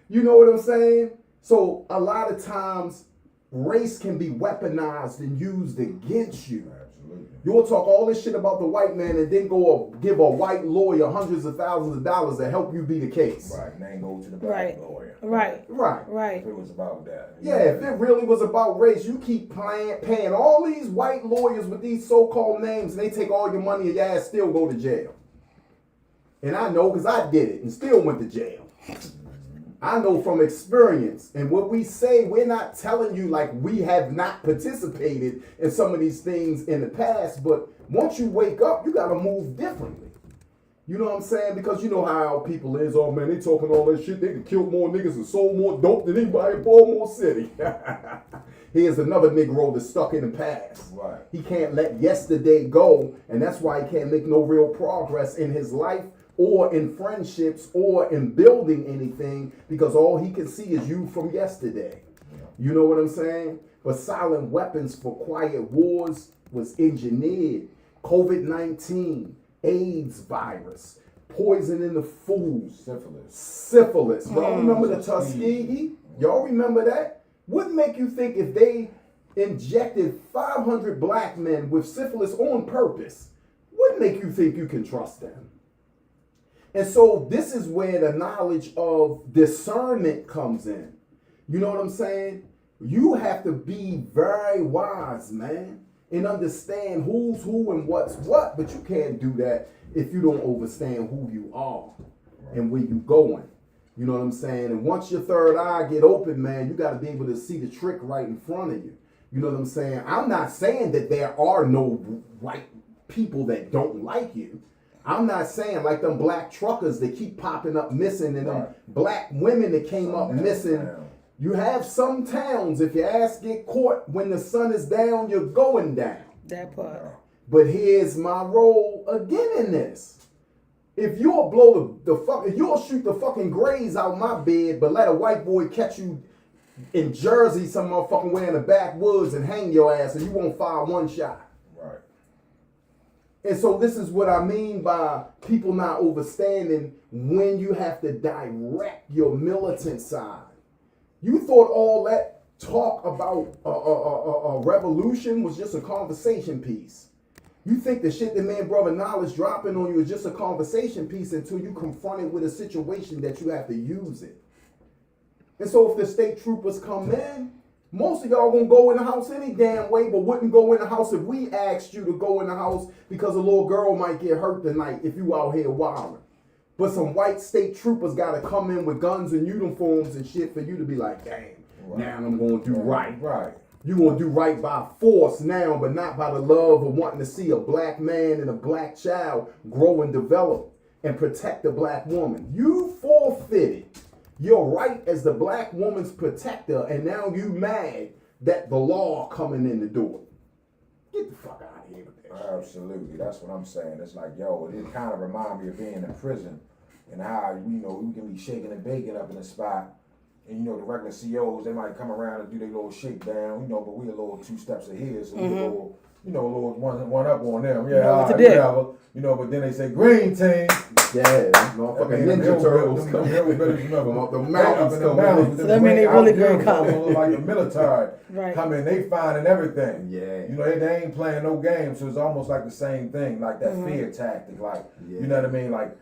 You know what I'm saying? So a lot of times, race can be weaponized and used against you. Absolutely. You'll talk all this shit about the white man and then go give a white lawyer hundreds of thousands of dollars to help you beat a case. Right. And then go to the black lawyer. Right. If it was about that. Yeah, if it really was about race, you keep paying all these white lawyers with these so-called names and they take all your money and your ass still go to jail. And I know because I did it and still went to jail. I know from experience. And what we say, we're not telling you like we have not participated in some of these things in the past, but once you wake up, you got to move differently. You know what I'm saying? Because you know how people is, oh man, they talking all that shit, they can kill more niggas and sold more dope than anybody in Baltimore City. Here's another Negro that's stuck in the past. Right. He can't let yesterday go, and that's why he can't make no real progress in his life or in friendships or in building anything, because all he can see is you from yesterday. You know what I'm saying? But silent weapons for quiet wars was engineered. COVID-19, AIDS virus, poison in the food. Syphilis. Y'all remember the Tuskegee? Y'all remember that? What make you think if they injected 500 black men with syphilis on purpose, what make you think you can trust them? And so this is where the knowledge of discernment comes in. You know what I'm saying? You have to be very wise, man, and understand who's who and what's what, but you can't do that if you don't understand who you are and where you going. You know what I'm saying? And once your third eye get open, man, you got to be able to see the trick right in front of you. You know what I'm saying? I'm not saying that there are no white people that don't like you. I'm not saying like them black truckers that keep popping up missing and them Right. black women that came up missing. You have some towns, if your ass get caught when the sun is down, you're going down. That part. But here's my role again in this. If you'll blow if you'll shoot the fucking grays out my bed, but let a white boy catch you in Jersey some motherfucking way in the backwoods and hang your ass and you won't fire one shot. Right. And so this is what I mean by people not understanding when you have to direct your militant side. You thought all that talk about a revolution was just a conversation piece. You think the shit that man brother knowledge dropping on you is just a conversation piece until you confront it with a situation that you have to use it. And so if the state troopers come in, most of y'all gonna go in the house any damn way, but wouldn't go in the house if we asked you to go in the house because a little girl might get hurt tonight if you out here wilding. But some white state troopers gotta come in with guns and uniforms and shit for you to be like, damn, now I'm gonna do right. Right. You gonna do right by force now, but not by the love of wanting to see a black man and a black child grow and develop and protect the black woman. You forfeited your right as the black woman's protector, and now you mad that the law coming in the door. Get the fuck out of here with that shit. Absolutely, that's what I'm saying. It's like, yo, it kind of remind me of being in prison and how, you know, we can be shaking and baking up in a spot. And, you know, the regular COs, they might come around and do their little shakedown, you know, but we a little 2 steps ahead, so we a little, you know, a little one up on them. Yeah, all right, whatever. You know, but then they say, green team. Yeah, motherfucking Ninja Turtles coming up the mountains. So that mean they really good coming. Like the military Right. come in, they finding everything. Yeah. You know, they ain't playing no games, so it's almost like the same thing, like that fear tactic. Like, you know what I mean? Like,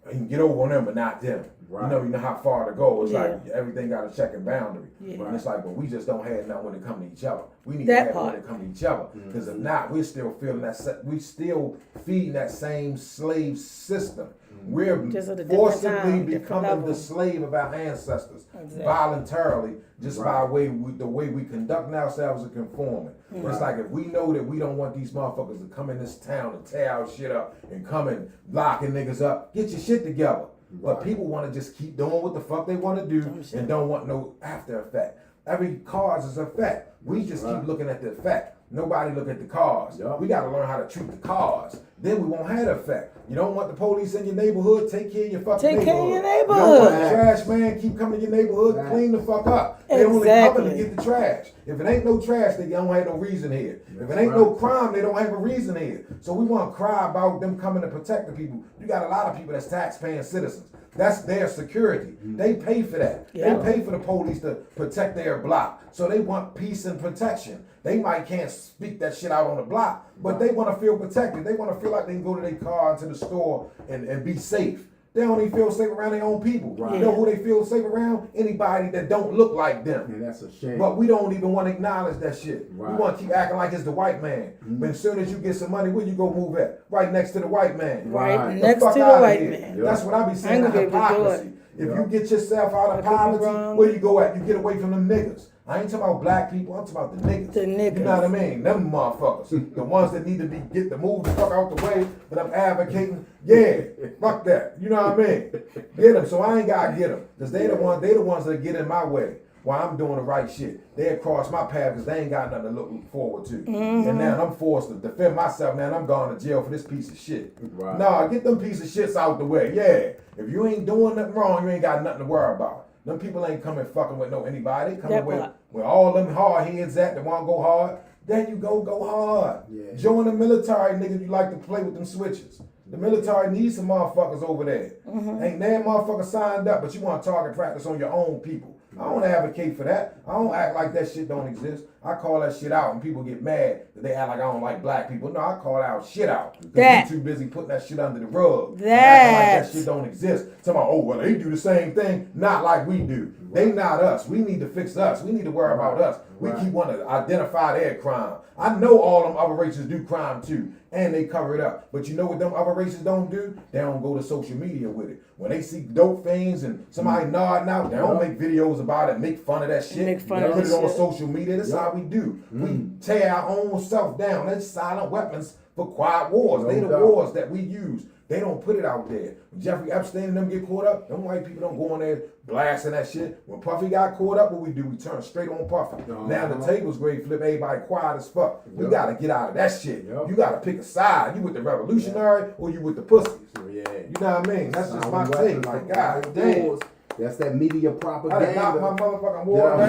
you can get over on them, but not them. Right. You know how far to go. It's Yeah. like everything got a check and boundary. Yeah. And it's like, but we just don't have nothing when it comes to each other. We need That to have part. when it comes to each other. Because if not, we're still feeling that. We still feeding that same slave system. We're Just at a different forcibly time, different becoming level. the slave of our ancestors Exactly. voluntarily, just by Right. the way we conduct ourselves and conforming. It's like if we know that we don't want these motherfuckers to come in this town and tear our shit up and come and locking niggas up, get your shit together. But people want to just keep doing what the fuck they want to do and don't want no after effect. Every cause is a fact. We just keep looking at the effect. Nobody look at the cause. Yup. We got to learn how to treat the cause. Then we won't have the effect. You don't want the police in your neighborhood, take care of your fucking Take neighborhood. care of your You don't want the neighborhood. trash man keep coming to your neighborhood, clean the fuck up. They only coming to Exactly. get the trash. If it ain't no trash, they don't have no reason here. If it ain't no crime, they don't have a reason here. So we want to cry about them coming to protect the people. You got a lot of people that's tax-paying citizens. That's their security. They pay for that. Yeah. They pay for the police to protect their block. So they want peace and protection. They might can't speak that shit out on the block, but they want to feel protected. They want to feel like they can go to their car into the store and be safe. They don't even feel safe around their own people. Right. You know who they feel safe around? Anybody that don't look like them. And that's a shame. But we don't even want to acknowledge that shit. Right. We want to keep acting like it's the white man. But as soon as you get some money, where you go move at? Right next to the white man. Right, Right. next fuck to the outta white here. man. That's what I be saying. I ain't gonna be able to do Hypocrisy. it. If Yeah. you get yourself out of I could be poverty, wrong. where you go at? You get away from them niggas. I ain't talking about black people. I'm talking about the niggas. The niggas. You know what I mean? Them motherfuckers. The ones that need to be get to move the fuck out the way. But I'm advocating. Yeah, fuck that. You know what I mean? Get them. So I ain't gotta get them because they the ones that get in my way while I'm doing the right shit. They cross my path because they ain't got nothing to look forward to. And now I'm forced to defend myself. Now I'm going to jail for this piece of shit. Right. Nah, get them piece of shits out the way. Yeah. If you ain't doing nothing wrong, you ain't got nothing to worry about. Them people ain't coming fucking with anybody. They coming That with part. where all them hard heads at that want to go hard. Then you go hard. Yeah. Join the military, nigga. You like to play with them switches. The military needs some motherfuckers over there. Ain't that motherfucker signed up, but you want to target practice on your own people. I don't advocate for that. I don't act like that shit don't exist. I call that shit out and people get mad that they act like I don't like black people. No, I call that shit out. That- You too busy putting that shit under the rug. That- Acting like that shit don't exist. Talking about, oh, well, they do the same thing, not like we do. They not us. We need to fix us. We need to worry about us. We keep wanting to identify their crime. I know all them other races do crime too, and they cover it up. But you know what them other races don't do? They don't go to social media with it. When they see dope things and somebody nodding out, they don't make videos about it, make fun of that shit. Make fun They of put that it on shit. social media. That's how we do. We tear our own self down. That's silent weapons for quiet wars. No They the doubt. wars that we use They don't put it out there. When Jeffrey Epstein and them get caught up, them white people don't go on there blasting that shit. When Puffy got caught up, what we do? We turn straight on Puffy. Now the tables great flip, everybody quiet as fuck. We gotta get out of that shit. You gotta pick a side. You with the revolutionary or you with the pussies? You know what I mean? That's just my take. Like, God damn. That's that media propaganda. I knocked my motherfucking war down.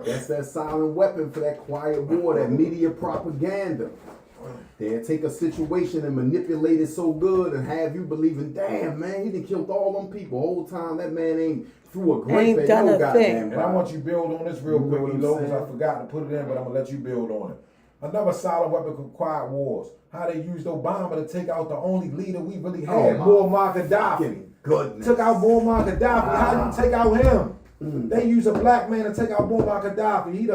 That's that silent weapon for that quiet war, that media propaganda. They'll take a situation and manipulate it so good and have you believing, damn, man, he done killed all them people. The whole time that man ain't threw a grape at no goddamn. And I want you to build on this real quick, Elo, because I forgot to put it in, but I'm going to let you build on it. Another silent weapon for quiet wars. How they used Obama to take out the only leader we really had, Muammar Gaddafi. Goodness. Took out Muammar Gaddafi. How do you take out him? They use a black man to take out Muammar Gaddafi. He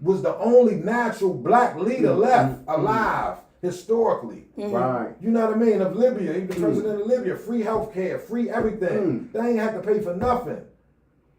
was the only natural black leader left alive historically. Right. You know what I mean? Of Libya. He was the president of Libya. Free healthcare, free everything. They ain't had to pay for nothing.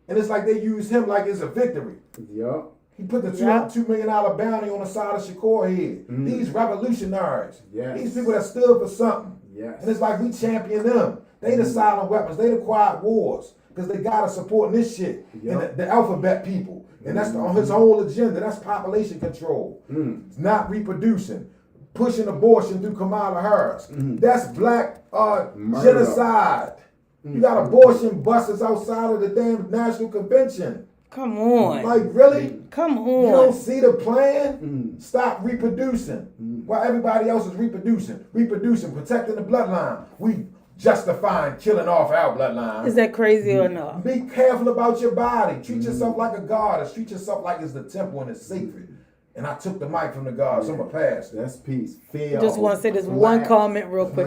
And it's like they use him like it's a victory. Yup. He put the $2 million bounty on the side of Shakur head. These revolutionaries. These people that stood for something. And it's like we champion them. They the silent weapons. They the quiet wars. Because they got us supporting this shit. And the alphabet people. And that's his whole agenda. That's population control. It's not reproducing. Pushing abortion through Kamala Harris. That's black genocide. You got abortion buses outside of the damn National Convention. Come on. Like, really? Come on. You don't see the plan? Stop reproducing. While everybody else is reproducing, protecting the bloodline. We justifying killing off our bloodline. Is that crazy or not? Be careful about your body. Treat yourself like a goddess. Treat yourself like it's the temple and it's sacred. And I took the mic from the gods. I'm a pass. That's peace. I just want to say this one comment real quick.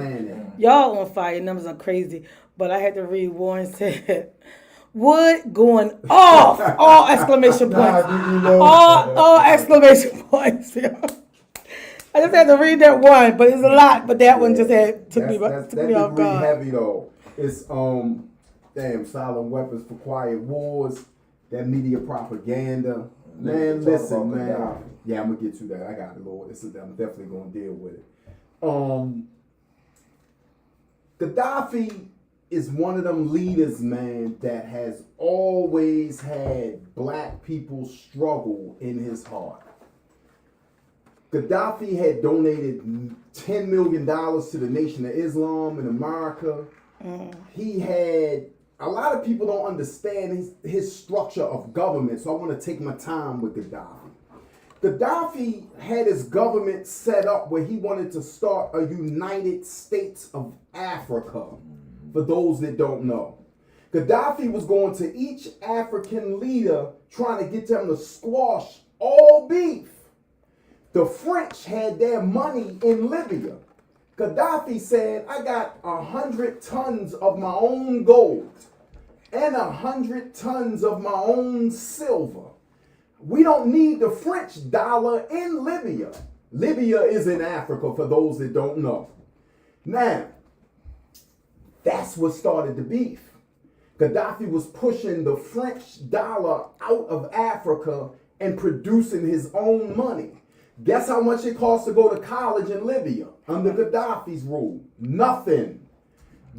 Y'all on fire. Numbers are crazy. But I had to read Warren said, Wood going off. All exclamation points. All exclamation points. I just had to read that one, but it's a lot. But that one just took me off guard. Heavy though. It's silent weapons for quiet wars. That media propaganda. Man, listen, man. Yeah, I'm gonna get to that. I got it, Lord. I'm definitely gonna deal with it. Gaddafi is one of them leaders, man, that has always had black people struggle in his heart. Gaddafi had donated $10 million to the Nation of Islam in America. He had, a lot of people don't understand his structure of government, so I want to take my time with Gaddafi. Gaddafi had his government set up where he wanted to start a United States of Africa, for those that don't know. Gaddafi was going to each African leader trying to get them to squash all beef. The French had their money in Libya. Gaddafi said, I got 100 tons of my own gold and 100 tons of my own silver. We don't need the French dollar in Libya. Libya is in Africa, for those that don't know. Now, that's what started the beef. Gaddafi was pushing the French dollar out of Africa and producing his own money. Guess how much it costs to go to college in Libya under Gaddafi's rule? Nothing.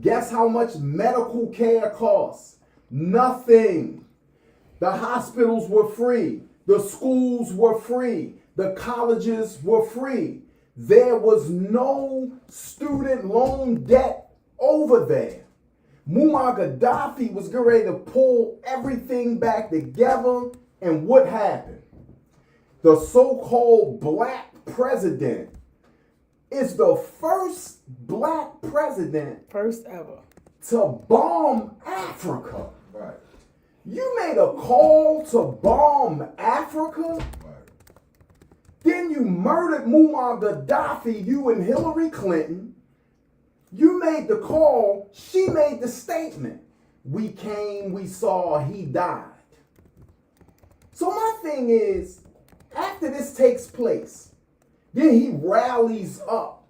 Guess how much medical care costs? Nothing. The hospitals were free. The schools were free. The colleges were free. There was no student loan debt over there. Muammar Gaddafi was getting ready to pull everything back together, and what happened? The so-called black president is the first black president, first ever, to bomb Africa. Right. You made a call to bomb Africa? Right. Then you murdered Muammar Gaddafi, you and Hillary Clinton. You made the call, she made the statement. We came, we saw, he died. So my thing is, after this takes place, then he rallies up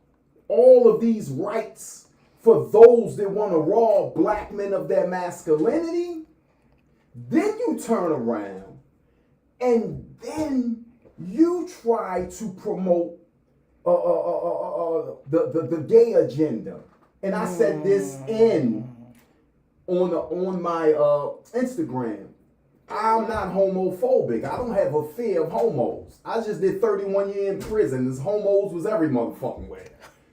all of these rights for those that want to rob black men of their masculinity. Then you turn around and then you try to promote the gay agenda. And I said this on my Instagram. I'm not homophobic. I don't have a fear of homos. I just did 31 years in prison. This homos was every motherfucking way.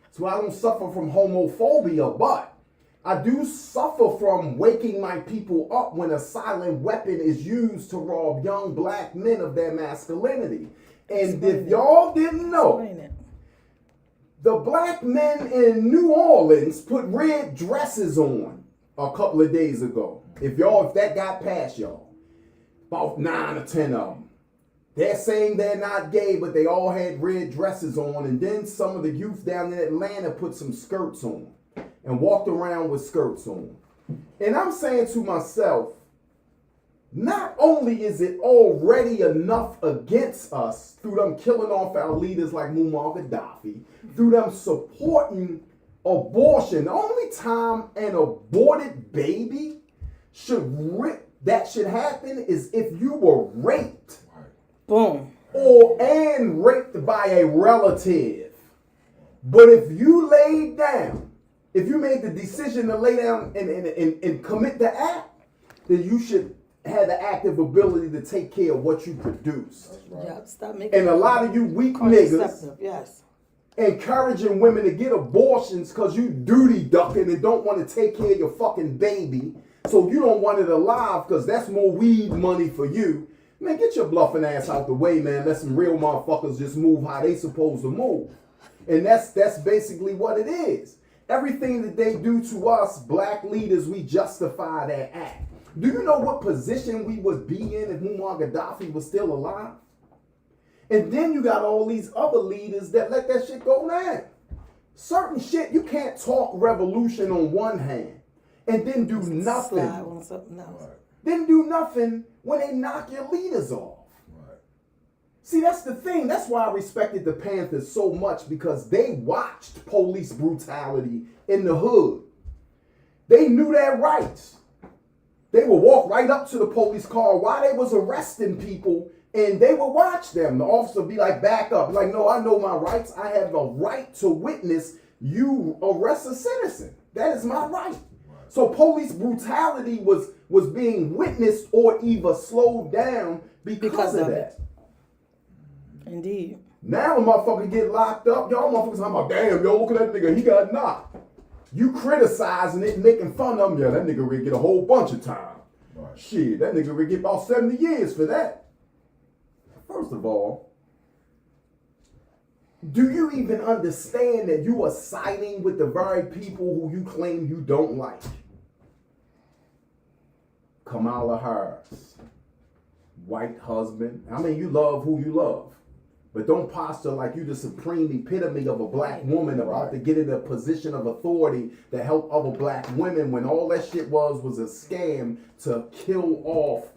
So I don't suffer from homophobia, but I do suffer from waking my people up when a silent weapon is used to rob young black men of their masculinity. And if y'all didn't know, the black men in New Orleans put red dresses on a couple of days ago. If that got past y'all. About 9 or 10 of them. They're saying they're not gay, but they all had red dresses on. And then some of the youth down in Atlanta put some skirts on and walked around with skirts on. And I'm saying to myself, not only is it already enough against us through them killing off our leaders like Muammar Gaddafi, through them supporting abortion. The only time an aborted baby that should happen is if you were raped. Boom. And raped by a relative. But if you laid down, if you made the decision to lay down and commit the act, then you should have the active ability to take care of what you produce. Right. Yep, stop making And a lot of you weak niggas yes. encouraging women to get abortions because you duty ducking and don't want to take care of your fucking baby. So you don't want it alive because that's more weed money for you. Man, get your bluffing ass out the way, man. Let some real motherfuckers just move how they supposed to move. And that's basically what it is. Everything that they do to us, black leaders, we justify their act. Do you know what position we would be in if Muammar Gaddafi was still alive? And then you got all these other leaders that let that shit go down. Certain shit, you can't talk revolution on one hand and then do nothing. Slide on something else. Right. Then do nothing when they knock your leaders off. Right. See, that's the thing. That's why I respected the Panthers so much, because they watched police brutality in the hood. They knew their rights. They would walk right up to the police car while they was arresting people, and they would watch them. The officer would be like, back up. Like, no, I know my rights. I have a right to witness you arrest a citizen. That is my right. So police brutality was being witnessed or either slowed down because of that. Indeed. Now a motherfucker get locked up. Y'all motherfuckers talking about, damn, yo, look at that nigga, he got knocked. You criticizing it and making fun of him. Yeah, that nigga would get a whole bunch of time. Right. Shit, that nigga would get about 70 years for that. First of all, do you even understand that you are siding with the very people who you claim you don't like? Kamala Harris, white husband. I mean, you love who you love. But don't posture like you the supreme epitome of a black woman about to get in a position of authority to help other black women when all that shit was a scam to kill off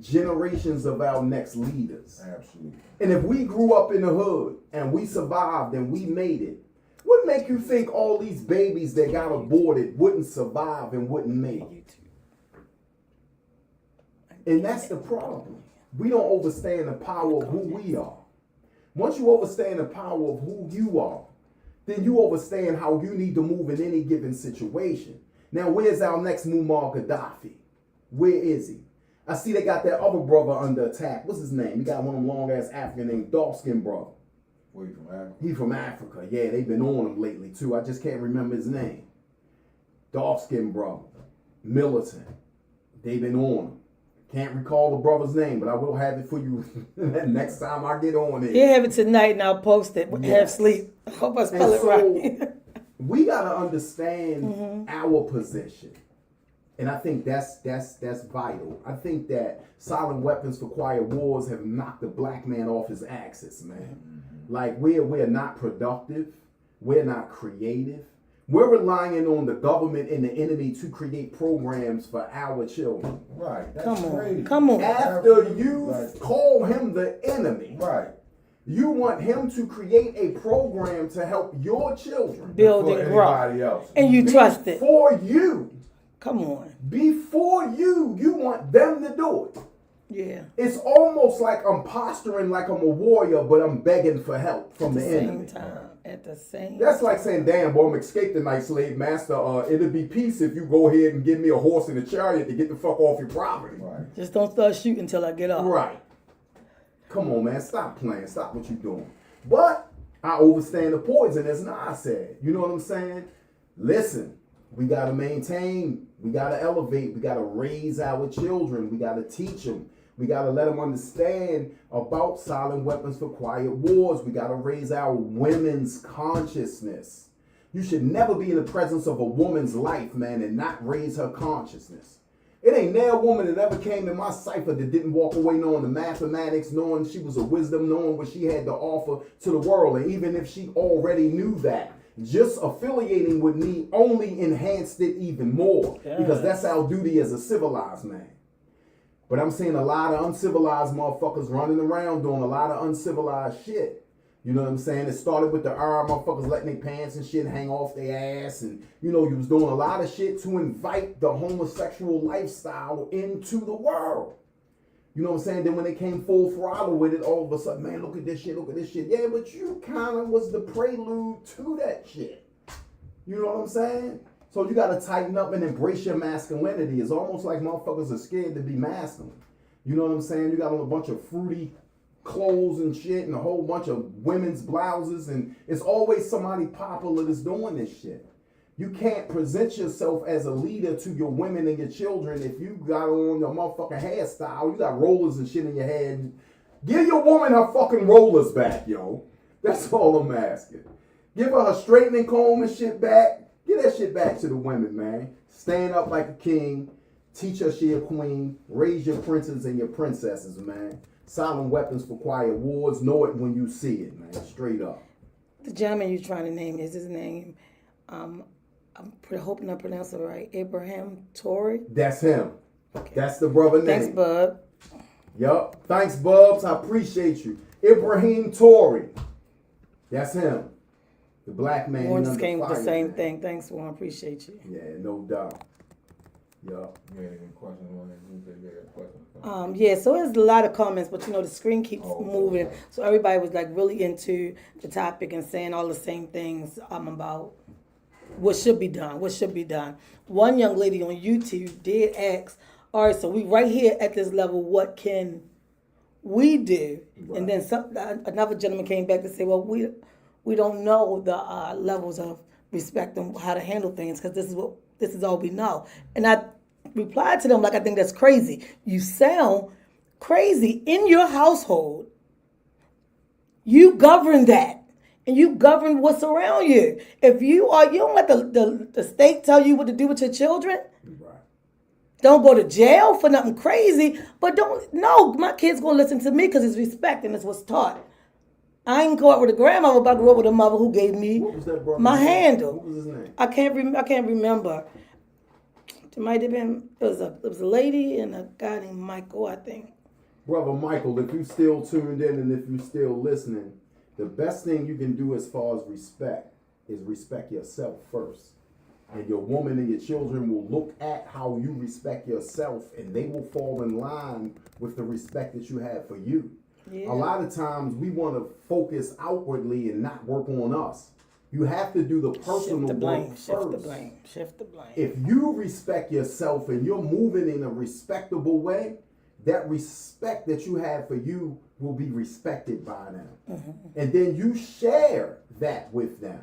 generations of our next leaders. Absolutely. And if we grew up in the hood and we survived and we made it, what make you think all these babies that got aborted wouldn't survive and wouldn't make it? And that's the problem. We don't understand the power of who we are. Once you understand the power of who you are, then you understand how you need to move in any given situation. Now, where's our next Muammar Gaddafi? Where is he? I see they got that other brother under attack. What's his name? He got one of them long-ass African named dark-skinned brother. Where you from, Africa? He from Africa. Yeah, they've been on him lately, too. I just can't remember his name. Dark-skinned brother. Militant. They've been on him. Can't recall the brother's name, but I will have it for you next time I get on it. He'll have it tonight and I'll post it. Yes. Have sleep. I hope I spell it right. We gotta understand our position. And I think that's vital. I think that silent weapons for quiet wars have knocked the black man off his axis, man. Like we're not productive, we're not creative. We're relying on the government and the enemy to create programs for our children. Right. That's Come on. crazy. Come on. After you call him the enemy, Right. you want him to create a program to help your children. Build Before and grow. anybody else. And you trust it. For you. Come on. Before you want them to do it. Yeah. It's almost like I'm posturing like I'm a warrior, but I'm begging for help from the enemy. At the same That's time. like saying, damn, boy, I'm escaped the night slave master. It'll be peace if you go ahead and give me a horse and a chariot to get the fuck off your property. Right. Just don't start shooting until I get off. Right. Come on, man. Stop playing. Stop what you're doing. But I overstand the poison, as Nas said. You know what I'm saying? Listen, we got to maintain. We got to elevate. We got to raise our children. We got to teach them. We got to let them understand about silent weapons for quiet wars. We got to raise our women's consciousness. You should never be in the presence of a woman's life, man, and not raise her consciousness. It ain't never a woman that ever came in my cipher that didn't walk away knowing the mathematics, knowing she was a wisdom, knowing what she had to offer to the world. And even if she already knew that, just affiliating with me only enhanced it even more. Yeah. Because that's our duty as a civilized man. But I'm seeing a lot of uncivilized motherfuckers running around doing a lot of uncivilized shit. You know what I'm saying? It started with the motherfuckers letting their pants and shit hang off their ass. And, you know, you was doing a lot of shit to invite the homosexual lifestyle into the world. You know what I'm saying? Then when they came full throttle with it, all of a sudden, man, look at this shit, look at this shit. Yeah, but you kind of was the prelude to that shit. You know what I'm saying? So you got to tighten up and embrace your masculinity. It's almost like motherfuckers are scared to be masculine. You know what I'm saying? You got on a bunch of fruity clothes and shit and a whole bunch of women's blouses, and it's always somebody popular that's doing this shit. You can't present yourself as a leader to your women and your children if you got on your motherfucking hairstyle. You got rollers and shit in your head. Give your woman her fucking rollers back, yo. That's all I'm asking. Give her her straightening comb and shit back. Get that shit back to the women, man. Stand up like a king. Teach her she a queen. Raise your princes and your princesses, man. Silent weapons for quiet wars. Know it when you see it, man. Straight up. The gentleman you're trying to name, is his name, I'm hoping I pronounce it right, Abraham Tory? That's him. Okay. That's the brother name. Thanks, Bub. Yup. Thanks, Bubs. I appreciate you. Ibrahim Tory. That's him. The black man. Warren just came with the same thing. Thanks, Warren. Appreciate you. Yeah, no doubt. Yup. You had any questions on that? So there's a lot of comments, but you know the screen keeps moving. Okay. So everybody was like really into the topic and saying all the same things about what should be done. What should be done. One young lady on YouTube did ask, all right, so we right here at this level, what can we do? Right. And then another gentleman came back to say, well, we don't know the levels of respect and how to handle things because this is all we know. And I replied to them like, I think that's crazy. You sound crazy in your household. You govern that. And you govern what's around you. If you don't let the state tell you what to do with your children. Right. Don't go to jail for nothing crazy. But my kid's going to listen to me because it's respect and it's what's taught. I ain't go out with a grandmother, but I grew up with a mother who gave me my handle. What was his name? I can't remember. It might have been, it was a lady and a guy named Michael, I think. Brother Michael, if you still tuned in and if you still listening, the best thing you can do as far as respect is respect yourself first. And your woman and your children will look at how you respect yourself and they will fall in line with the respect that you have for you. Yeah. A lot of times we want to focus outwardly and not work on us. You have to do the personal work first. Shift the blame. If you respect yourself and you're moving in a respectable way, that respect that you have for you will be respected by them. Mm-hmm. And then you share that with them.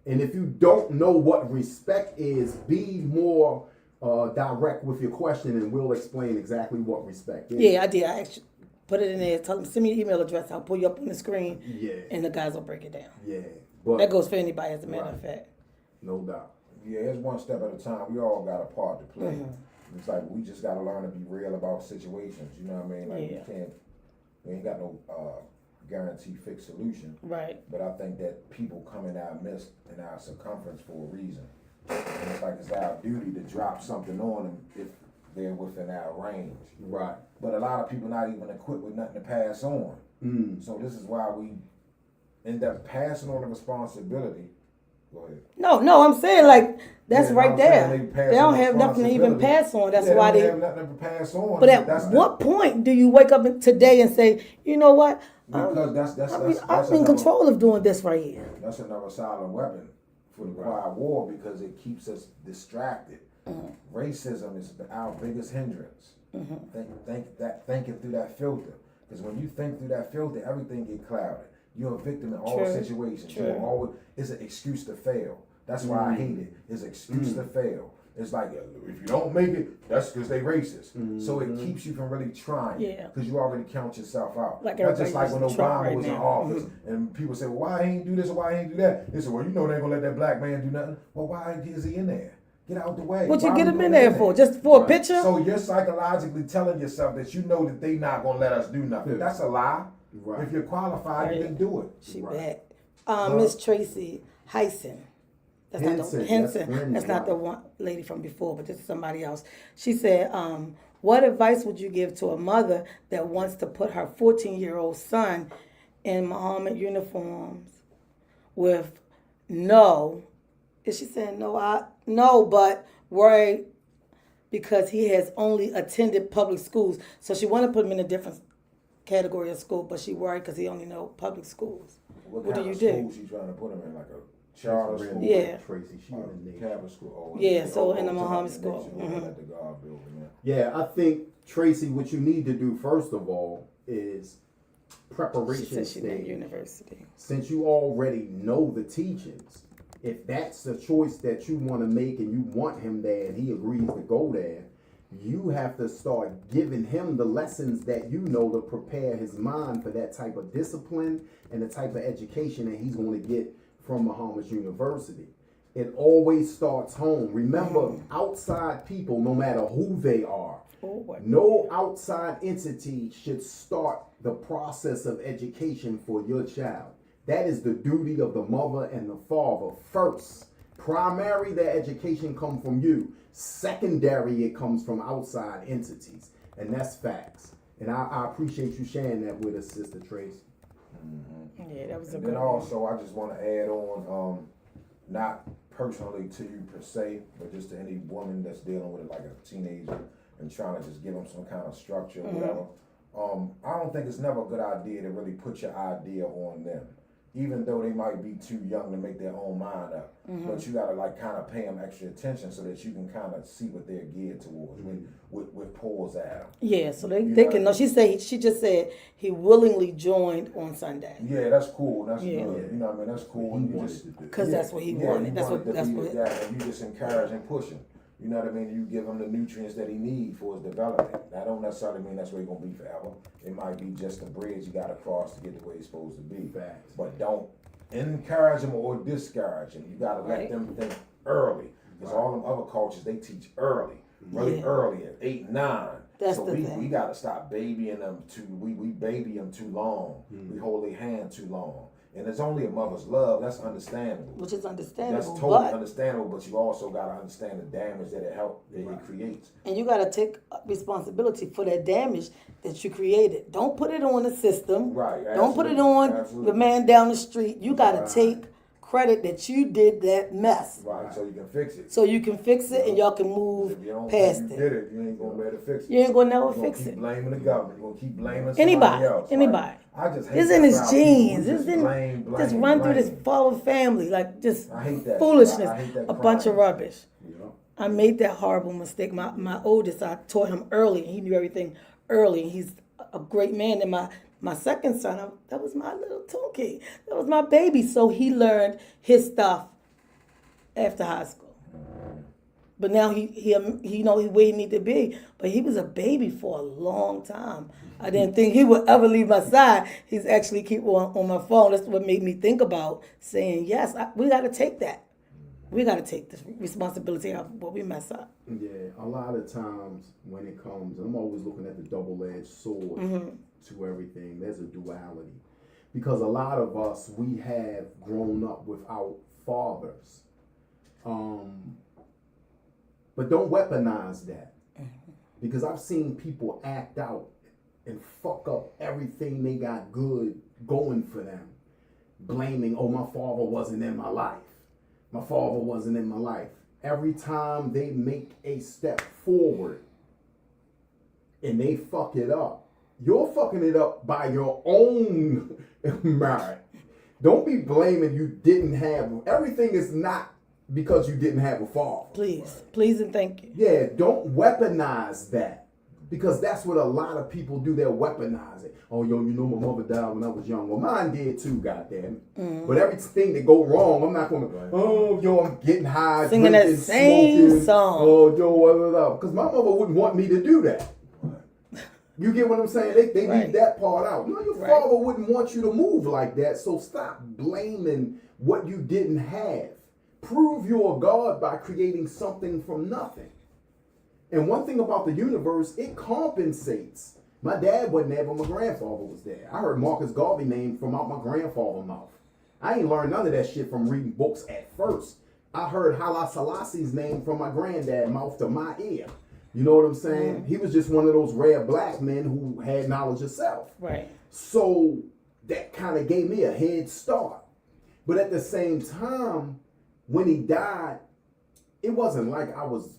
And if you don't know what respect is, be more direct with your question and we'll explain exactly what respect is. Yeah, I did. I actually put it in there. Tell them, send me your email address. I'll pull you up on the screen. Yeah. And the guys will break it down. Yeah. But that goes for anybody, as a matter of fact. No doubt. Yeah, it's one step at a time. We all got a part to play. Mm-hmm. It's like we just got to learn to be real about situations. You know what I mean? Like we ain't got no guarantee fixed solution. Right. But I think that people come in our midst and our circumference for a reason. And it's like it's our duty to drop something on them if they're within our range. Right. But a lot of people not even equipped with nothing to pass on. Mm. So this is why we end up passing on the responsibility Go ahead. No, I'm saying like that's Yeah, right I'm saying there. pass They don't on have nothing to even responsibility. pass on. That's Yeah, why they they. don't have nothing to pass on. But That's at what point do you wake up today and say, you know what? because I'm in control of doing this right here. That's another silent weapon for the quiet war because it keeps us distracted. Racism is our biggest hindrance. Thinking through that filter. Because when you think through that filter, everything get clouded. You're a victim in all situations. True. You're always, it's an excuse to fail. That's why I hate it. It's an excuse to fail. It's like, if you don't make it, that's because they racist. So it keeps you from really trying. Yeah. Because you already count yourself out. Like that's just like when Obama right was in now. office. And people say, well, why he ain't do this or why he ain't do that? They said, well, you know they ain't going to let that black man do nothing. Well, why is he in there? Get out the way. What you Why get we him put in there for? Just for a picture? So you're psychologically telling yourself that you know that they not going to let us do nothing. That's a lie. Right. If you're qualified, you can do it. She bad. Miss Tracy Hyson. That's Henson. That's not the one lady from before, but this is somebody else. She said, what advice would you give to a mother that wants to put her 14-year-old son in Muhammad uniforms with is she saying no, but worried because he has only attended public schools. So she want to put him in a different category of school, but she worried because he only know public schools. What do you do? do? She trying to put him in like a charter school? Yeah. Tracy, she in the Catholic school. So in the Muhammad school. At the God building, Yeah, I think, Tracy, what you need to do first of all is preparation She said she stage. meant university. Since you already know the teachings, if that's the choice that you want to make and you want him there and he agrees to go there, you have to start giving him the lessons that you know to prepare his mind for that type of discipline and the type of education that he's going to get from Muhammad University. It always starts home. Remember, outside people, no matter who they are, no outside entity should start the process of education for your child. That is the duty of the mother and the father first. Primary, their education comes from you. Secondary, it comes from outside entities. And that's facts. And I appreciate you sharing that with us, Sister Trace. Yeah, that was a and good then one. also, I just want to add on, not personally to you per se, but just to any woman that's dealing with it like a teenager and trying to just give them some kind of structure or whatever. I don't think it's never a good idea to really put your idea on them, even though they might be too young to make their own mind up. But you gotta like kind of pay them extra attention so that you can kind of see what they're geared towards with pulls at them. Yeah, so they can know. She just said he willingly joined on Sunday. Yeah, that's cool. That's good. You know what I mean? That's cool. Because that's what he wanted. That's what. And you just encourage and push him. You know what I mean? You give him the nutrients that he needs for his development. That don't necessarily mean that's where he's gonna be forever. It might be just a bridge you gotta cross to get to where he's supposed to be. Facts. But don't encourage him or discourage him. You gotta let them think early. Because all them other cultures, they teach early. Really early at 8, 9. That's so the we thing. gotta stop babying them we baby them too long. We hold their hand too long. And it's only a mother's love, that's understandable. Which is understandable. That's totally understandable, but you also gotta understand the damage that it creates. And you gotta take responsibility for that damage that you created. Don't put it on the system. Right. Don't put it on the man down the street. You gotta take credit that you did that mess. Right, so you can fix it. So you can fix it and y'all can move past it. You did it, you ain't gonna be able to fix it. You ain't gonna never You're gonna fix keep it. blaming the government. You're gonna keep blaming somebody else. Anybody. I just hate It's in his about genes. people who It's in blame, just run through this forward family like just I hate that. foolishness. I hate that A bunch of crime. rubbish. I made that horrible mistake. My oldest, I taught him early, and he knew everything early. And he's a great man. And my second son, that was my little Tunkie. That was my baby. So he learned his stuff after high school. But now he know where he need to be. But he was a baby for a long time. I didn't think he would ever leave my side. He's actually keep on my phone. That's what made me think about saying, yes, we got to take that. We got to take the responsibility of what we mess up. Yeah, a lot of times when it comes, I'm always looking at the double-edged sword to everything. There's a duality. Because a lot of us, we have grown up without fathers. But don't weaponize that. Because I've seen people act out and fuck up everything they got good going for them. Blaming, oh, my father wasn't in my life. my father wasn't in my life. Every time they make a step forward and they fuck it up, you're fucking it up by your own merit. Don't be blaming you didn't have, everything is not because you didn't have a father. Please and thank you. Yeah, don't weaponize that. Because that's what a lot of people do. They'll weaponize it. Oh, yo, you know my mother died when I was young. Well, mine did too, goddamn. But everything that go wrong, I'm not going to, oh, yo, I'm getting high, singing drinking, that same smoking. song. Oh, yo, whatever. Because my mother wouldn't want me to do that. You get what I'm saying? They leave that part out. No, your father wouldn't want you to move like that. So stop blaming what you didn't have. Prove you're a God by creating something from nothing. And one thing about the universe, it compensates. My dad wasn't there, but my grandfather was there. I heard Marcus Garvey name from out my grandfather's mouth. I ain't learned none of that shit from reading books at first. I heard Haile Selassie's name from my granddad's mouth to my ear. You know what I'm saying? He was just one of those rare black men who had knowledge of self. Right. So that kind of gave me a head start. But at the same time, when he died, it wasn't like I was,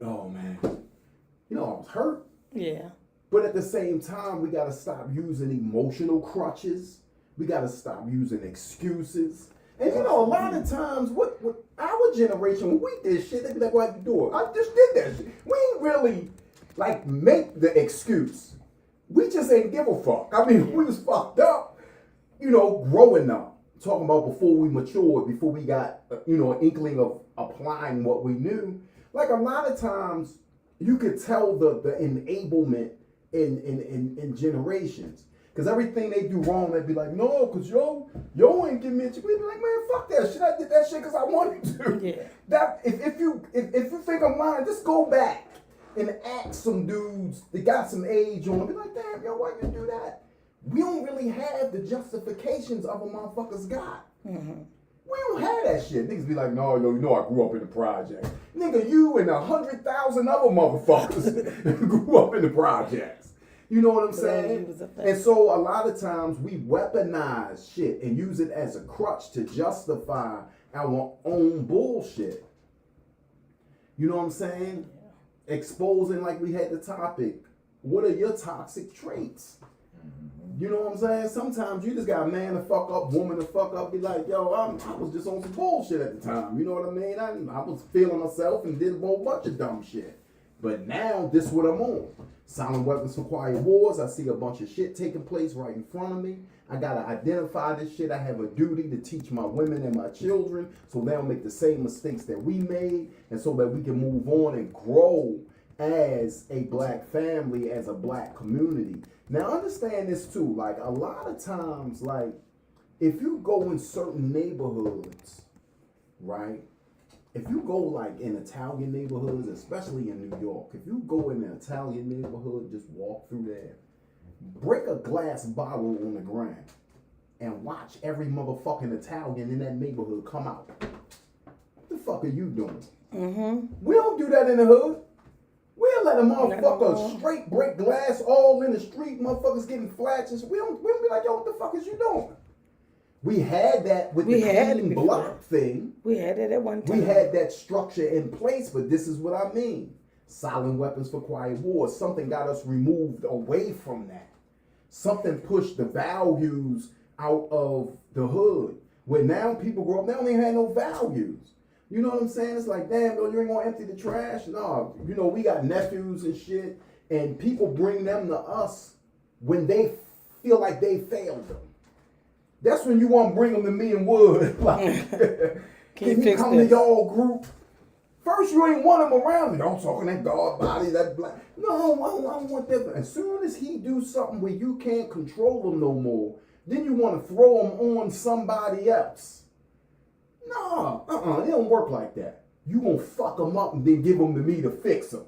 oh man, I was hurt. Yeah. But at the same time, we got to stop using emotional crutches. We got to stop using excuses. And a lot of times, what our generation, when we did shit, they be like, why'd you do it? I just did that shit. We ain't really, make the excuse. We just ain't give a fuck. I mean, we was fucked up, growing up. Talking about before we matured, before we got, an inkling of applying what we knew. Like a lot of times, you could tell the enablement in generations. Because everything they do wrong, they'd be like, no, because yo ain't giving me a chance. We'd be like, man, fuck that shit. I did that shit because I wanted to. Yeah. That if you think I'm lying, just go back and ask some dudes that got some age on. Be like, damn, yo, why you do that? We don't really have the justifications of a motherfucker's got. Mm-hmm. We don't have that shit. Niggas be like, no, yo, I grew up in the project. Nigga, you and 100,000 other motherfuckers grew up in the projects. You know what I'm saying? And so a lot of times we weaponize shit and use it as a crutch to justify our own bullshit. You know what I'm saying? Yeah. Exposing, like we had the topic, what are your toxic traits? You know what I'm saying? Sometimes you just got a man to fuck up, woman to fuck up, be like, yo, I was just on some bullshit at the time. You know what I mean? I was feeling myself and did a whole bunch of dumb shit. But now, this is what I'm on. Silent weapons for quiet wars. I see a bunch of shit taking place right in front of me. I gotta identify this shit. I have a duty to teach my women and my children so they don't make the same mistakes that we made, and so that we can move on and grow as a black family, as a black community. Now, understand this too. Like, a lot of times, like, if you go in certain neighborhoods, right? If you go like in Italian neighborhoods, especially in New York, if you go in an Italian neighborhood, just walk through there, break a glass bottle on the ground, and watch every motherfucking Italian in that neighborhood come out. What the fuck are you doing? Mm-hmm. We don't do that in the hood. We'll let a motherfucker straight break glass all in the street, motherfuckers getting flashes. We don't be like, yo, what the fuck is you doing? We had that with the clean block thing. We had it at one time. We had that structure in place, but this is what I mean. Silent weapons for quiet wars. Something got us removed away from that. Something pushed the values out of the hood. Where now people grow up, they don't even have no values. You know what I'm saying? It's like, damn, yo, you ain't gonna empty the trash? No, we got nephews and shit, and people bring them to us when they feel like they failed them. That's when you want to bring them to me and Wood. Like, can you come to y'all group? First, you ain't want them around me. I'm talking that God body, that black. No, I don't want that. As soon as he do something where you can't control them no more, then you want to throw them on somebody else. No, it don't work like that. You gonna fuck them up and then give them to me to fix them.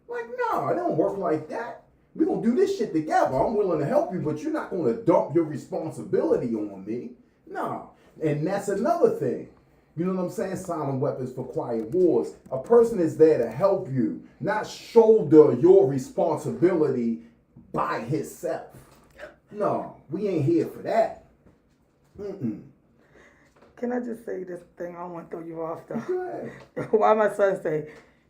Like, no, it don't work like that. We're going to do this shit together. I'm willing to help you, but you're not going to dump your responsibility on me. No. And that's another thing. You know what I'm saying? Silent weapons for quiet wars. A person is there to help you, not shoulder your responsibility by himself. No, we ain't here for that. Can I just say this thing? I don't want to throw you off though. Go ahead. Why my son say,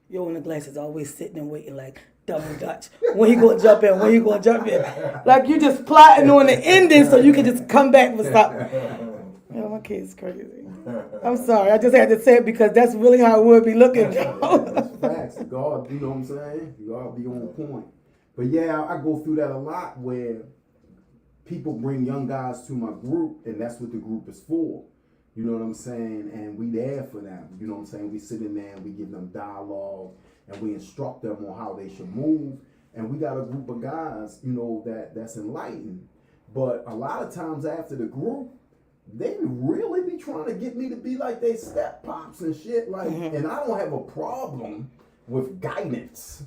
yo in the glass is always sitting and waiting like double Dutch. When he gonna jump in? When he gonna jump in? Like you just plotting on the ending so you can just come back and stop. Yo, my kid's crazy. I'm sorry. I just had to say it because that's really how it would be looking, Joe. That's facts. God, you know what I'm saying? God be on point. But yeah, I go through that a lot where people bring young guys to my group, and that's what the group is for. You know what I'm saying? And we there for them. You know what I'm saying? We sit in there and we give them dialogue and we instruct them on how they should move. And we got a group of guys, you know, that's enlightened. But a lot of times after the group, they really be trying to get me to be like they step pops and shit. Like, and I don't have a problem with guidance.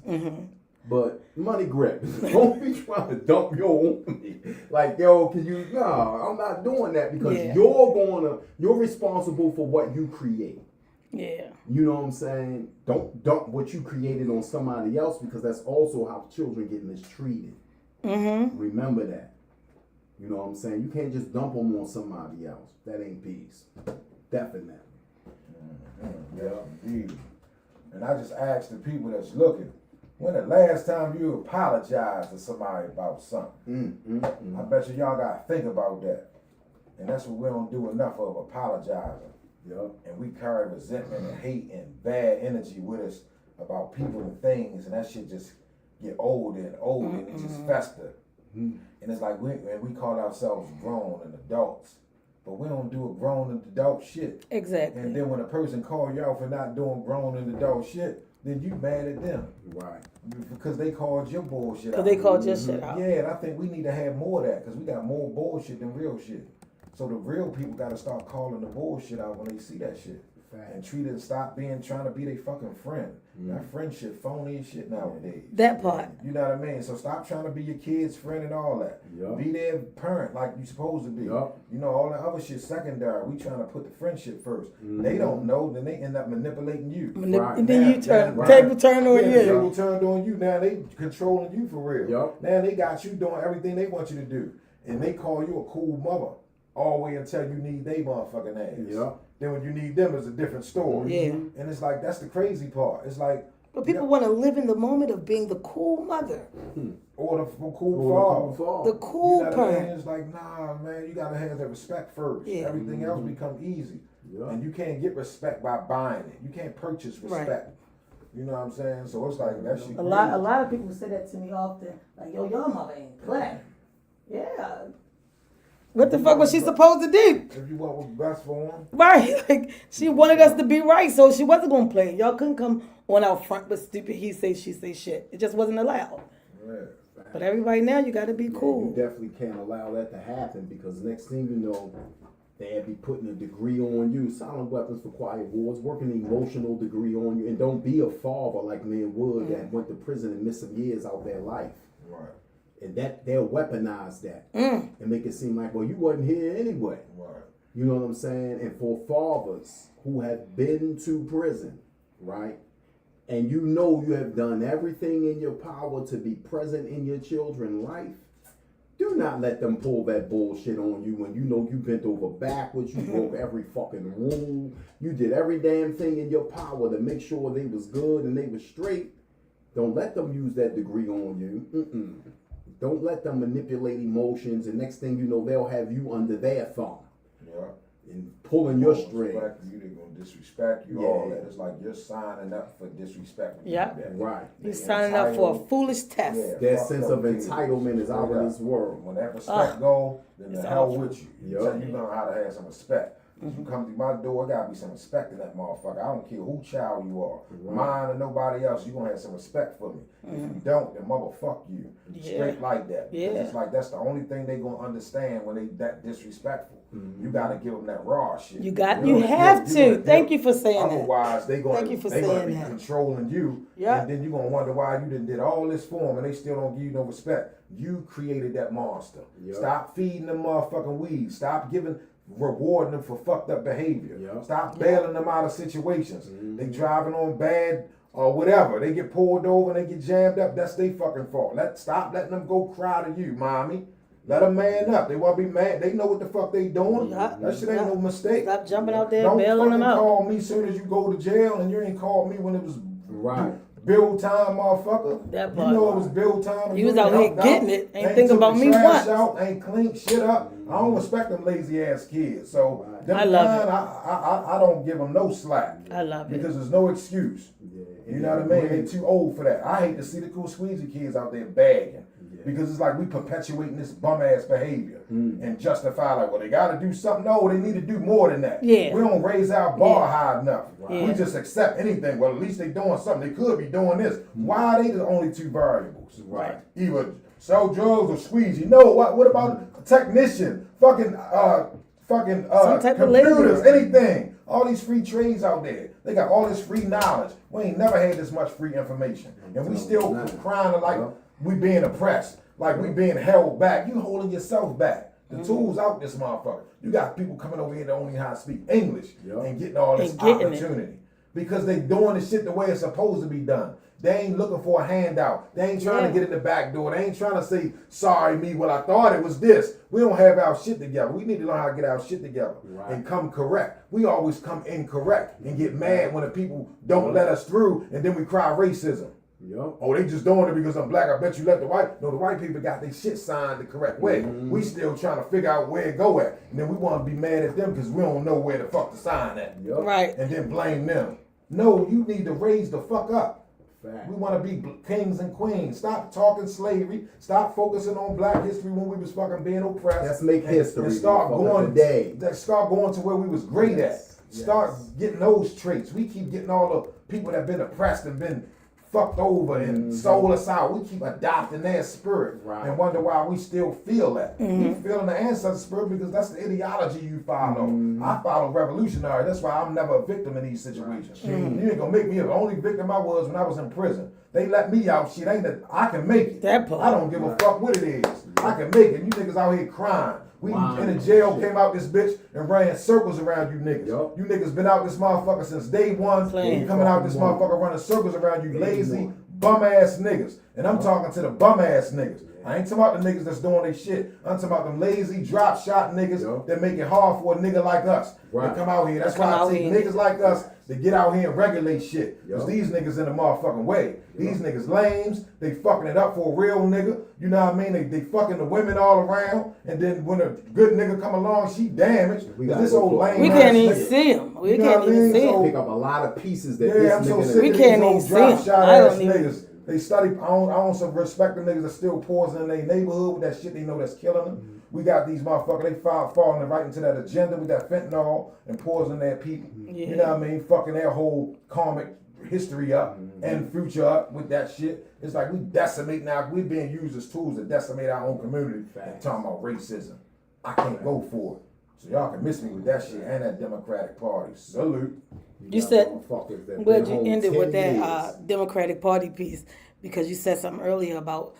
But money grip. Don't be trying to dump your on me. Like, yo, can you? No, I'm not doing that because you're responsible for what you create. Yeah. You know what I'm saying? Don't dump what you created on somebody else because that's also how children get mistreated. Remember that. You know what I'm saying? You can't just dump them on somebody else. That ain't peace. Definitely. Yeah, indeed. And I just ask the people that's looking, when the last time you apologized to somebody about something? I bet you y'all gotta think about that. And that's what we don't do enough of, apologizing. Yep. And we carry resentment and hate and bad energy with us about people and things, and that shit just get older and older and it just fester. And it's like we call ourselves grown and adults, but we don't do a grown and adult shit. Exactly. And then when a person call you out for not doing grown and adult shit, then you mad at them. Right. Because they called your bullshit out. Because they called your shit out. Yeah, and I think we need to have more of that because we got more bullshit than real shit. So the real people got to start calling the bullshit out when they see that shit. Fact. And treat it and stop trying to be their fucking friend. That friendship phony as shit nowadays. That part. You know what I mean? So stop trying to be your kid's friend and all that. Yep. Be their parent like you supposed to be. Yep. You know, all that other shit secondary. We trying to put the friendship first. They don't know, then they end up manipulating you. Right. And then you turn, Right. table turn on The you. table turned on you. Now they controlling you for real. Yep. Now they got you doing everything they want you to do. And they call you a cool mother all the way until you need they motherfucking ass. Yep. Then when you need them, it's a different story. Yeah. And it's like, that's the crazy part. It's like, But people want to live in the moment of being the cool mother, or the cool father. the cool You know what I mean? parent. It's like, nah, man, you gotta have that respect first. Yeah. Everything else become easy. Yeah. And you can't get respect by buying it. You can't purchase respect. You know what I'm saying? So it's like, that shit A lot of people say that to me often. Like, yo, your mother ain't play. Yeah. What the fuck was she supposed to do? If you want what's best for them. Right. Like, she wanted us to be right, so she wasn't going to play. Y'all couldn't come on out front with stupid he say, she say shit. It just wasn't allowed. Yeah. But everybody now, you got to be cool. You definitely can't allow that to happen because next thing you know, they'll be putting a degree on you. Silent weapons for quiet wars, working an emotional degree on you. And don't be a father like me and Wood that went to prison and missed some years out their life. Right. And that they'll weaponize that and make it seem like, well, you wasn't here anyway. Right. You know what I'm saying? And for fathers who have been to prison, right? And you know you have done everything in your power to be present in your children's life, do not let them pull that bullshit on you when you know you bent over backwards, you broke every fucking rule, you did every damn thing in your power to make sure they was good and they was straight. Don't let them use that degree on you. Don't let them manipulate emotions, and next thing you know, they'll have you under their thumb. Yeah. And pulling your They string. gonna respect you, they gonna disrespect you, all that. It's like you're signing up for disrespect. when you Yeah. do that. Right. You're signing up for a foolish test. Yeah. That fucked sense up of kids. entitlement is out of this world. When that respect go, then the It's hell awful. with you. Yup. So you learn how to have some respect. You come through my door, gotta be some respect in that motherfucker. I don't care who child you are, mine or nobody else. You gonna have some respect for me. If you don't, then motherfuck you. Yeah. Straight like that. Yeah. It's like that's the only thing they gonna understand when they that disrespectful. You gotta give them that raw shit. You know? have to. You Thank you for saying that. Otherwise, they gonna Thank you for they gonna saying be that. controlling you, Yeah. and then you gonna wonder why you did all this for them, and they still don't give you no respect. You created that monster. Yeah. Stop feeding them motherfucking weeds. Stop rewarding them for fucked up behavior. Yeah. Stop bailing them out of situations. They driving on bad or whatever. They get pulled over and they get jammed up. That's their fucking fault. Stop letting them go cry to you, mommy. Let them man up. They want to be mad. They know what the fuck they doing. That shit ain't no mistake. Stop jumping out there and bailing them Don't out. fucking call me as soon as you go to jail, and you ain't called me when it was Right. bill time, motherfucker. That You part. know it was bill time. You was out here getting it. Ain't thinking about me once. Ain't clean shit up. I don't respect them lazy ass kids. So them I love kind, I don't give them no slack. I love it. Because there's no excuse. Yeah. You know what I mean? They too old for that. I hate to see the cool squeezy kids out there bagging. Because it's like we perpetuating this bum ass behavior and justify like, well, they got to do something. No, they need to do more than that. Yeah. We don't raise our bar high enough. Yeah. We just accept anything. Well, at least they doing something. They could be doing this. Why are they the only two variables? Right. Either sell drugs or squeezy. No, what about a technician? Fucking Some type of computers, labor. anything. All these free trades out there. They got all this free knowledge. We ain't never had this much free information. And we still crying like we being oppressed, like we being held back. You holding yourself back. The tools out this motherfucker. You got people coming over here that don't even know how to speak English and getting all this opportunity. Because they doing the shit the way it's supposed to be done. They ain't looking for a handout. They ain't trying to get in the back door. They ain't trying to say, sorry me, well I thought it was this. We don't have our shit together. We need to learn how to get our shit together and come correct. We always come incorrect and get mad when the people don't let us through, and then we cry racism. Yep. Oh, they just doing it because I'm black. I bet you let the white. No, the white people got their shit signed the correct way. We still trying to figure out where it go at. And then we want to be mad at them because we don't know where the fuck to sign at. Yep. Right. And then blame them. No, you need to raise the fuck up. Fact. We want to be kings and queens. Stop talking slavery. Stop focusing on black history when we was fucking being oppressed. Let's make history. And start going today. Start going to where we was great at. Start getting those traits. We keep getting all the people that been oppressed and been fucked over and sold us out. We keep adopting their spirit and wonder why we still feel that. We feeling the ancestor spirit because that's the ideology you follow. I follow revolutionary. That's why I'm never a victim in these situations. You ain't gonna make me the only victim I was when I was in prison. They let me out. Shit ain't that I can make it. That part. I don't give a fuck what it is. I can make it. You niggas out here crying. We in the jail, came out this bitch and ran circles around you niggas. Yep. You niggas been out this motherfucker since day one. You coming out this motherfucker running circles around you lazy, bum ass niggas. And I'm talking to the bum ass niggas. I ain't talking about the niggas that's doing their shit. I'm talking about them lazy, drop shot niggas that make it hard for a nigga like us to come out here. That's why I take niggas like us to get out here and regulate shit. Because these niggas in the motherfucking way. These niggas lames. They fucking it up for a real nigga. You know what I mean? They fucking the women all around. And then when a good nigga come along, she damaged. This old lame. We can't even see him. We can't even see him. Pick up a lot of pieces that I'm this so nigga. sick We of can't these even old see drop him. shot I ass don't even- niggas. They study. I don't some respect the niggas that still poison in their neighborhood with that shit they know that's killing them. We got these motherfuckers. They falling right into that agenda with that fentanyl and poisoning their people. You know what I mean? Fucking their whole karmic history up and future up with that shit. It's like we decimate now. We being used as tools to decimate our own community. And talking about racism. I can't go for it. So y'all can miss me with that shit and that Democratic Party. Salute. You said, I'm glad you ended with that Democratic Party piece because you said something earlier about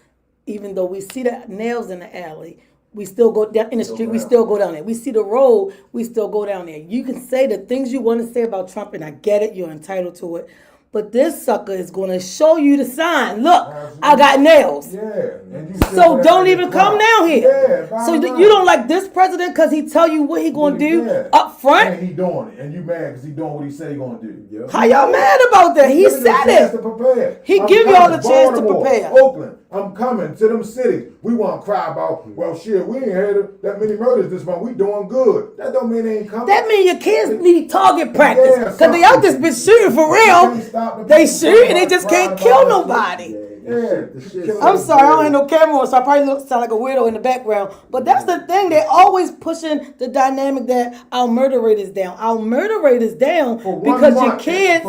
even though we see the nails in the alley, we still go down in the street, we still go down there. We see the road, we still go down there. You can say the things you want to say about Trump, and I get it, you're entitled to it. But this sucker is going to show you the sign. Look, I got nails. Yeah. And you So don't even come down here. Yeah, so you don't like this president because he tell you what he going to do up front? And he doing it. And you mad because he doing what he said he going to do. Yep. How y'all mad about that? He said it. To prepare. He give y'all the chance to prepare. Oakland, I'm coming to them cities. We want to cry about, well, shit, we ain't had that many murders this month. We doing good. That don't mean they ain't coming. That mean your kids need target practice. Because they out this bitch shooting for real. They shoot and they just can't kill nobody. I'm sorry, I don't have no camera on, so I probably sound like a weirdo in the background. But that's the thing. They're always pushing the dynamic that our murder rate is down. Our murder rate is down because your kids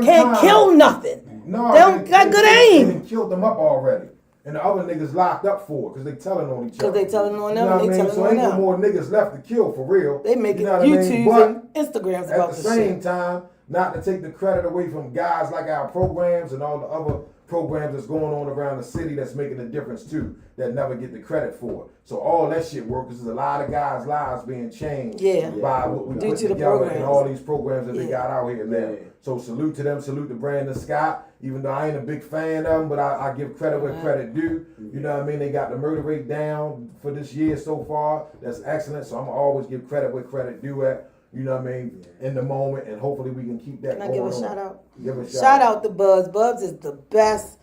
can't kill nothing. No, they don't got good aim. They killed them up already. And the other niggas locked up for it because they telling on each other. Because they telling on them, you know and they telling so on ain't no them. more niggas left to kill for real. They making you know what YouTubes I mean? and Instagrams At about the this same shit. time, not to take the credit away from guys like our programs and all the other programs that's going on around the city that's making a difference too, that never get the credit for it. So all that shit works. There's a lot of guys' lives being changed by what we Due put to the together programs. and all these programs that they Yeah. got out here now. Yeah. So salute to them, salute to Brandon Scott. Even though I ain't a big fan of them, but I give credit where credit due. You know what I mean? They got the murder rate down for this year so far. That's excellent. So I'm gonna always give credit where credit due at. You know what I mean? In the moment, and hopefully we can keep that Can I going give a on. shout out? Give a Shout out to Buzz. Buzz is the best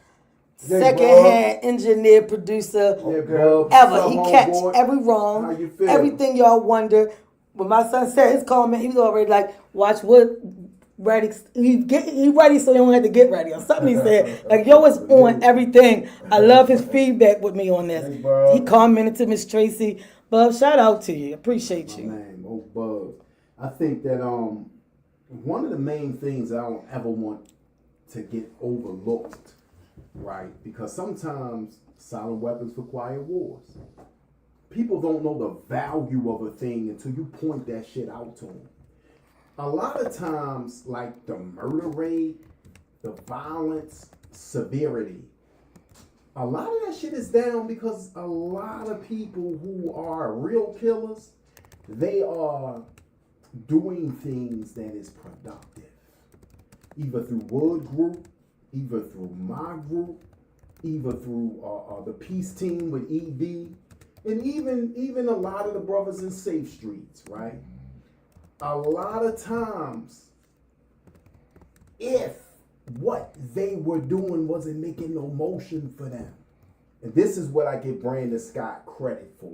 Yeah, secondhand engineer producer Yeah, girl. Bub, ever. what's He up, catch homeboy? every How wrong, you feel? everything y'all wonder. When my son said his comment, he was already like, watch what ready. He ready so he don't have to get ready or something. He said like, yo, it's on everything. I love his feedback with me on this. Hey, Bub. He commented to Miss Tracy. Bub, shout out to you. Appreciate My you. name, old Bub. I think that one of the main things I don't ever want to get overlooked, right? Because sometimes silent weapons for quiet wars. People don't know the value of a thing until you point that shit out to them. A lot of times, like the murder rate, the violence, severity, a lot of that shit is down because a lot of people who are real killers, they are doing things that is productive. Either through Wood Group, either through my group, either through the peace team with ED, and even a lot of the brothers in Safe Streets, right? A lot of times, if what they were doing wasn't making no motion for them, and this is what I give Brandon Scott credit for,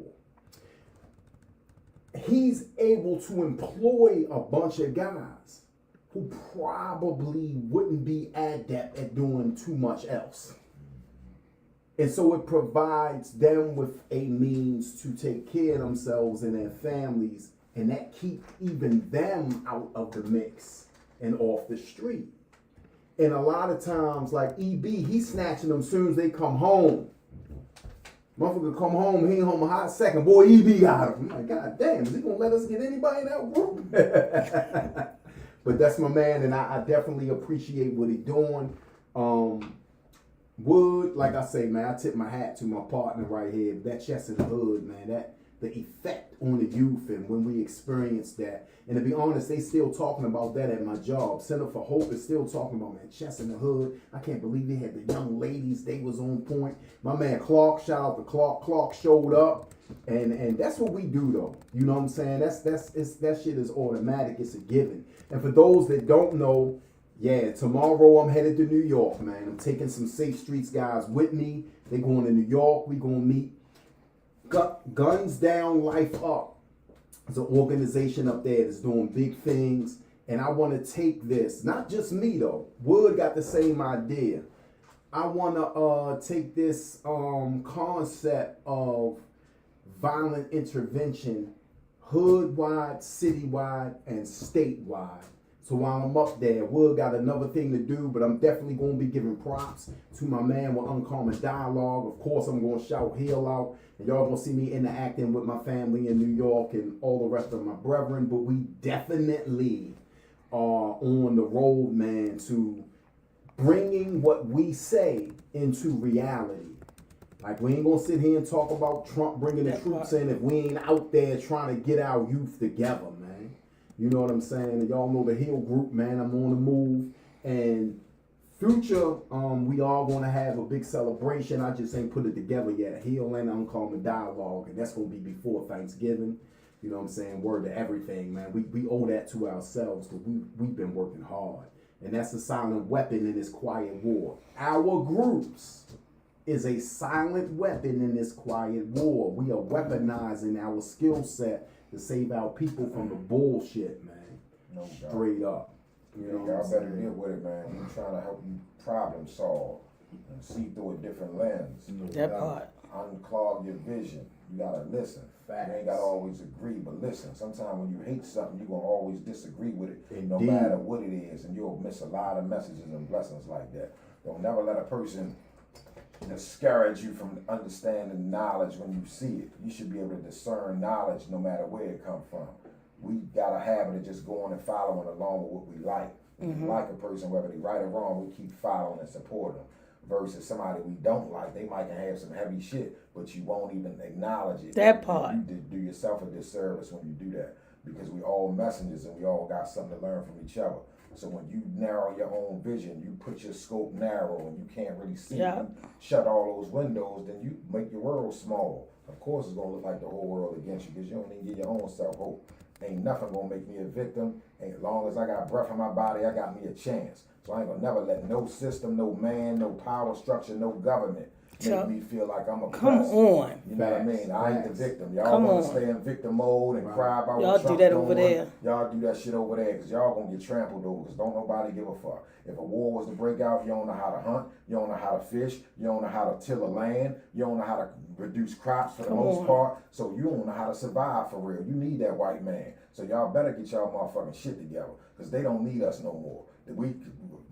he's able to employ a bunch of guys who probably wouldn't be adept at doing too much else. And so it provides them with a means to take care of themselves and their families, and that keep even them out of the mix and off the street. And a lot of times, like EB, he's snatching them as soon as they come home. Motherfucker come home, he ain't home a hot second. Boy, EB got him. I'm like, God damn, is he gonna let us get anybody in that group? But that's my man, and I definitely appreciate what he's doing. Wood, like I say, man, I tip my hat to my partner right here. That Chest in the Hood, man, that the effect on the youth and when we experience that. And to be honest, they still talking about that at my job. Center for Hope is still talking about, man, Chest in the Hood. I can't believe they had the young ladies. They was on point. My man Clark, shout out to Clark. Clark showed up. And that's what we do though. You know what I'm saying? That shit is automatic. It's a given. And for those that don't know, yeah, tomorrow I'm headed to New York, man. I'm taking some Safe Streets guys with me. They going to New York. We gonna meet Guns Down, Life Up. It's an organization up there that's doing big things. And I want to take this, not just me though. Wood got the same idea. I want to take this concept of violent intervention hood-wide, city-wide, and statewide. So while I'm up there, Wood got another thing to do, but I'm definitely going to be giving props to my man with Uncommon Dialogue. Of course, I'm going to shout Heal Out, and y'all going to see me interacting with my family in New York and all the rest of my brethren, but we definitely are on the road, man, to bringing what we say into reality. Like, we ain't gonna sit here and talk about Trump bringing the troops in if we ain't out there trying to get our youth together, man. You know what I'm saying? And y'all know the Heal group, man. I'm on the move. And future, we all gonna have a big celebration. I just ain't put it together yet. Heal and Uncommon Dialogue, and that's gonna be before Thanksgiving. You know what I'm saying? Word to everything, man. We owe that to ourselves because we've been working hard. And that's a silent weapon in this quiet war. Our groups is a silent weapon in this quiet war. We are weaponizing our skill set to save our people from the bullshit, man. No doubt. Straight up. You know what Y'all I'm better saying? deal with it, man. We're trying to help you problem solve and see through a different lens. That part. Unclog your vision. You gotta listen. Facts. You ain't gotta always agree, but listen. Sometimes when you hate something, you're gonna always disagree with it, no Indeed. matter what it is, and you'll miss a lot of messages and blessings like that. Don't never let a person discourage you from understanding knowledge when you see it. You should be able to discern knowledge no matter where it comes from. We got a habit of just going and following along with what we like. If we like a person, whether they right or wrong, we keep following and supporting them. versus somebody we don't like. They might have some heavy shit, but you won't even acknowledge it. That part. You do yourself a disservice when you do that, because we all messengers and we all got something to learn from each other. So when you narrow your own vision, you put your scope narrow and you can't really see, Yeah. you shut all those windows, then you make your world small. Of course it's gonna look like the whole world against you, because you don't even give your own self hope. Ain't nothing gonna make me a victim. As long as I got breath in my body, I got me a chance. So I ain't gonna never let no system, no man, no power structure, no government make me feel like I'm oppressed. Come on. You know what I mean? I ain't the victim. Y'all Come wanna on. stay in victim mode and cry about Y'all what do Trump that over doing. there. Y'all do that shit over there, because y'all gonna get trampled over, because don't nobody give a fuck. If a war was to break out, you don't know how to hunt, you don't know how to fish, you don't know how to till a land, you don't know how to produce crops for the most part, so you don't know how to survive for real. You need that white man. So y'all better get y'all motherfucking shit together, because they don't need us no more. We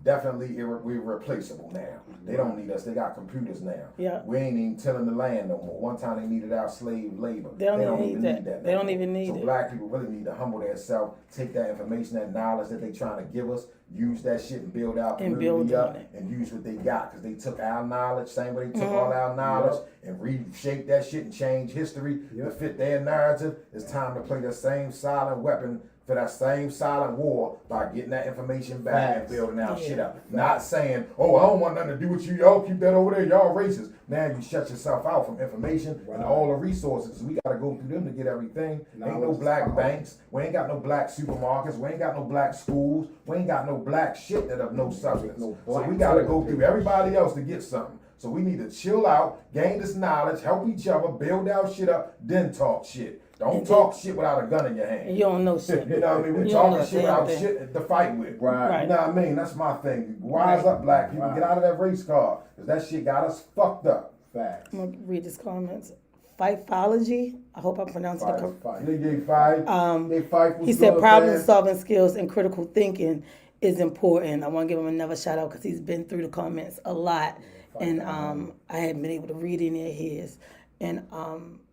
definitely we're replaceable now. They don't need us. They got computers now. Yeah. We ain't even tilling the land no more. One time they needed our slave labor. They don't even need that. They don't even need so it. Black people really need to humble themselves, take that information, that knowledge that they trying to give us, use that shit and build our community up, and use what they got, because they took our knowledge, same way they took all our knowledge and reshaped that shit and changed history to fit their narrative. It's time to play the same silent weapon for that same silent war by getting that information back and building our shit up. Not saying, oh, I don't want nothing to do with you, y'all keep that over there, y'all racist. Now you shut yourself out from information and all the resources. We gotta go through them to get everything. Ain't no black banks, we ain't got no black supermarkets, we ain't got no black schools, we ain't got no black shit that have no substance. So we gotta go through everybody else to get something. So we need to chill out, gain this knowledge, help each other, build our shit up, then talk shit. Don't talk shit without a gun in your hand. You don't know shit. You know what I mean? We talking shit without shit to fight with. Right. You know what I mean? That's my thing. Wise up, black people. Get out of that race car, because that shit got us fucked up. Facts. I'm gonna read his comments. Fifology. I hope I'm pronouncing it correct. They fight. He said problem solving skills and critical thinking is important. I want to give him another shout out because he's been through the comments a lot, and I hadn't been able to read any of his. And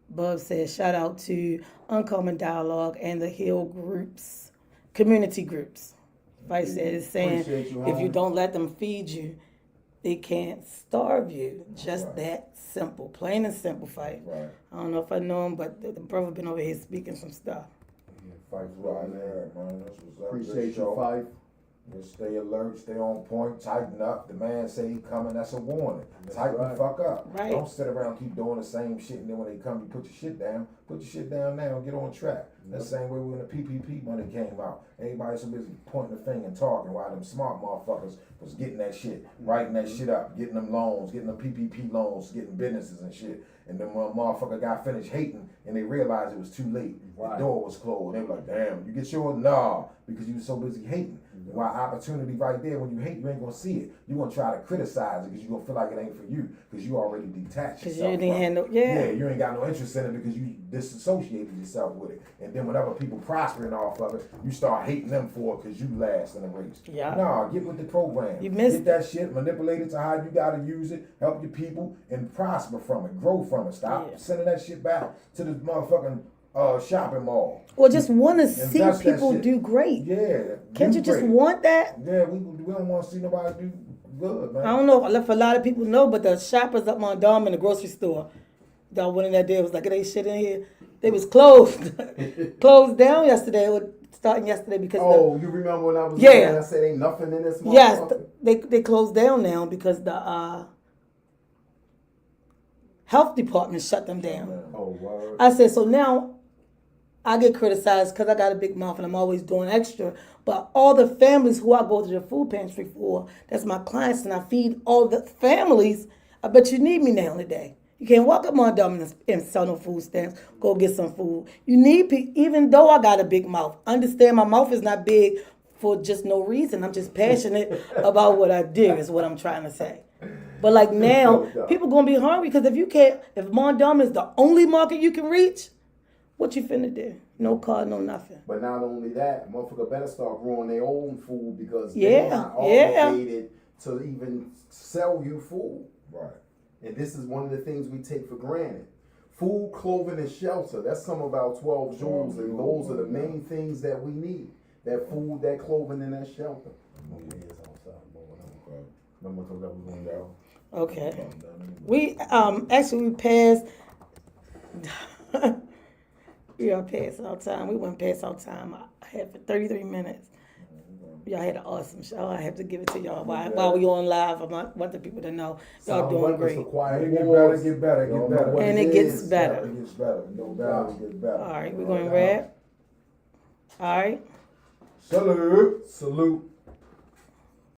Bub says shout out to Uncommon Dialogue and the Hill groups, community groups. Vice says saying if you don't let them feed you, they can't starve you. Just that simple, plain and simple. Fight. Right. I don't know if I know him, but the brother been over here speaking some stuff. Fife's right there, man. That's what's up. Appreciate you, Fife. Just stay alert, stay on point, tighten up. The man say he coming, that's a warning. Tighten the fuck up. Right. Don't sit around and keep doing the same shit, and then when they come, you put your shit down. Put your shit down now and get on track. That's the same way when the PPP money came out. Everybody so busy pointing the finger and talking, while them smart motherfuckers was getting that shit, writing that shit up, getting them loans, getting them PPP loans, getting businesses and shit. And then when a motherfucker got finished hating and they realized it was too late. The door was closed. They were like, damn, you get yours? Nah, because you was so busy hating. While opportunity right there, when you hate, you ain't gonna see it. You gonna try to criticize it because you gonna feel like it ain't for you, because you already detached yourself. You didn't handle, yeah, you ain't got no interest in it because you disassociated yourself with it. And then whenever people prospering off of it, you start hating them for it because you last in the race. Yeah. Nah, get with the program. You missed Get that shit, manipulate it to how you gotta use it, help your people, and prosper from it, grow from it. Stop sending that shit back to the motherfucking shopping mall. Or just want to see Invest that people shit. do great. Yeah. Can't do you just great. want that? Yeah, we don't want to see nobody do good, man. I don't know if a lot of people know, but the shoppers up on Dom in the grocery store, that one in that day was like, they shit in here. They was closed. Closed down yesterday, or starting yesterday because you remember when I was there, I said ain't nothing in this motherfucker? Yes, they closed down now because the health department shut them down. Oh, word. I said, so now I get criticized because I got a big mouth and I'm always doing extra. But all the families who I go to the food pantry for, that's my clients, and I feed all the families. I bet you need me now today. You can't walk up on them and sell no food stamps. Go get some food. You need people, even though I got a big mouth. Understand my mouth is not big for just no reason. I'm just passionate about what I do is what I'm trying to say. But like now, people gonna be hungry because if Mondum is the only market you can reach, what you finna do? No car, no nothing. But not only that, motherfucker better start growing their own food because they're not obligated to even sell you food. Right. And this is one of the things we take for granted. Food, clothing, and shelter. That's some of our 12 jewels, and those are the main things that we need. That food, that clothing, and that shelter. Okay. We actually we passed. We are past our time. We went past our time. I had for 33 minutes. Y'all had an awesome show. I have to give it to y'all while we on live. I want the people to know y'all doing great. Get better. And it gets better. It gets better. No doubt, it gets better. All right, we're going to wrap. All right. Salute. Salute.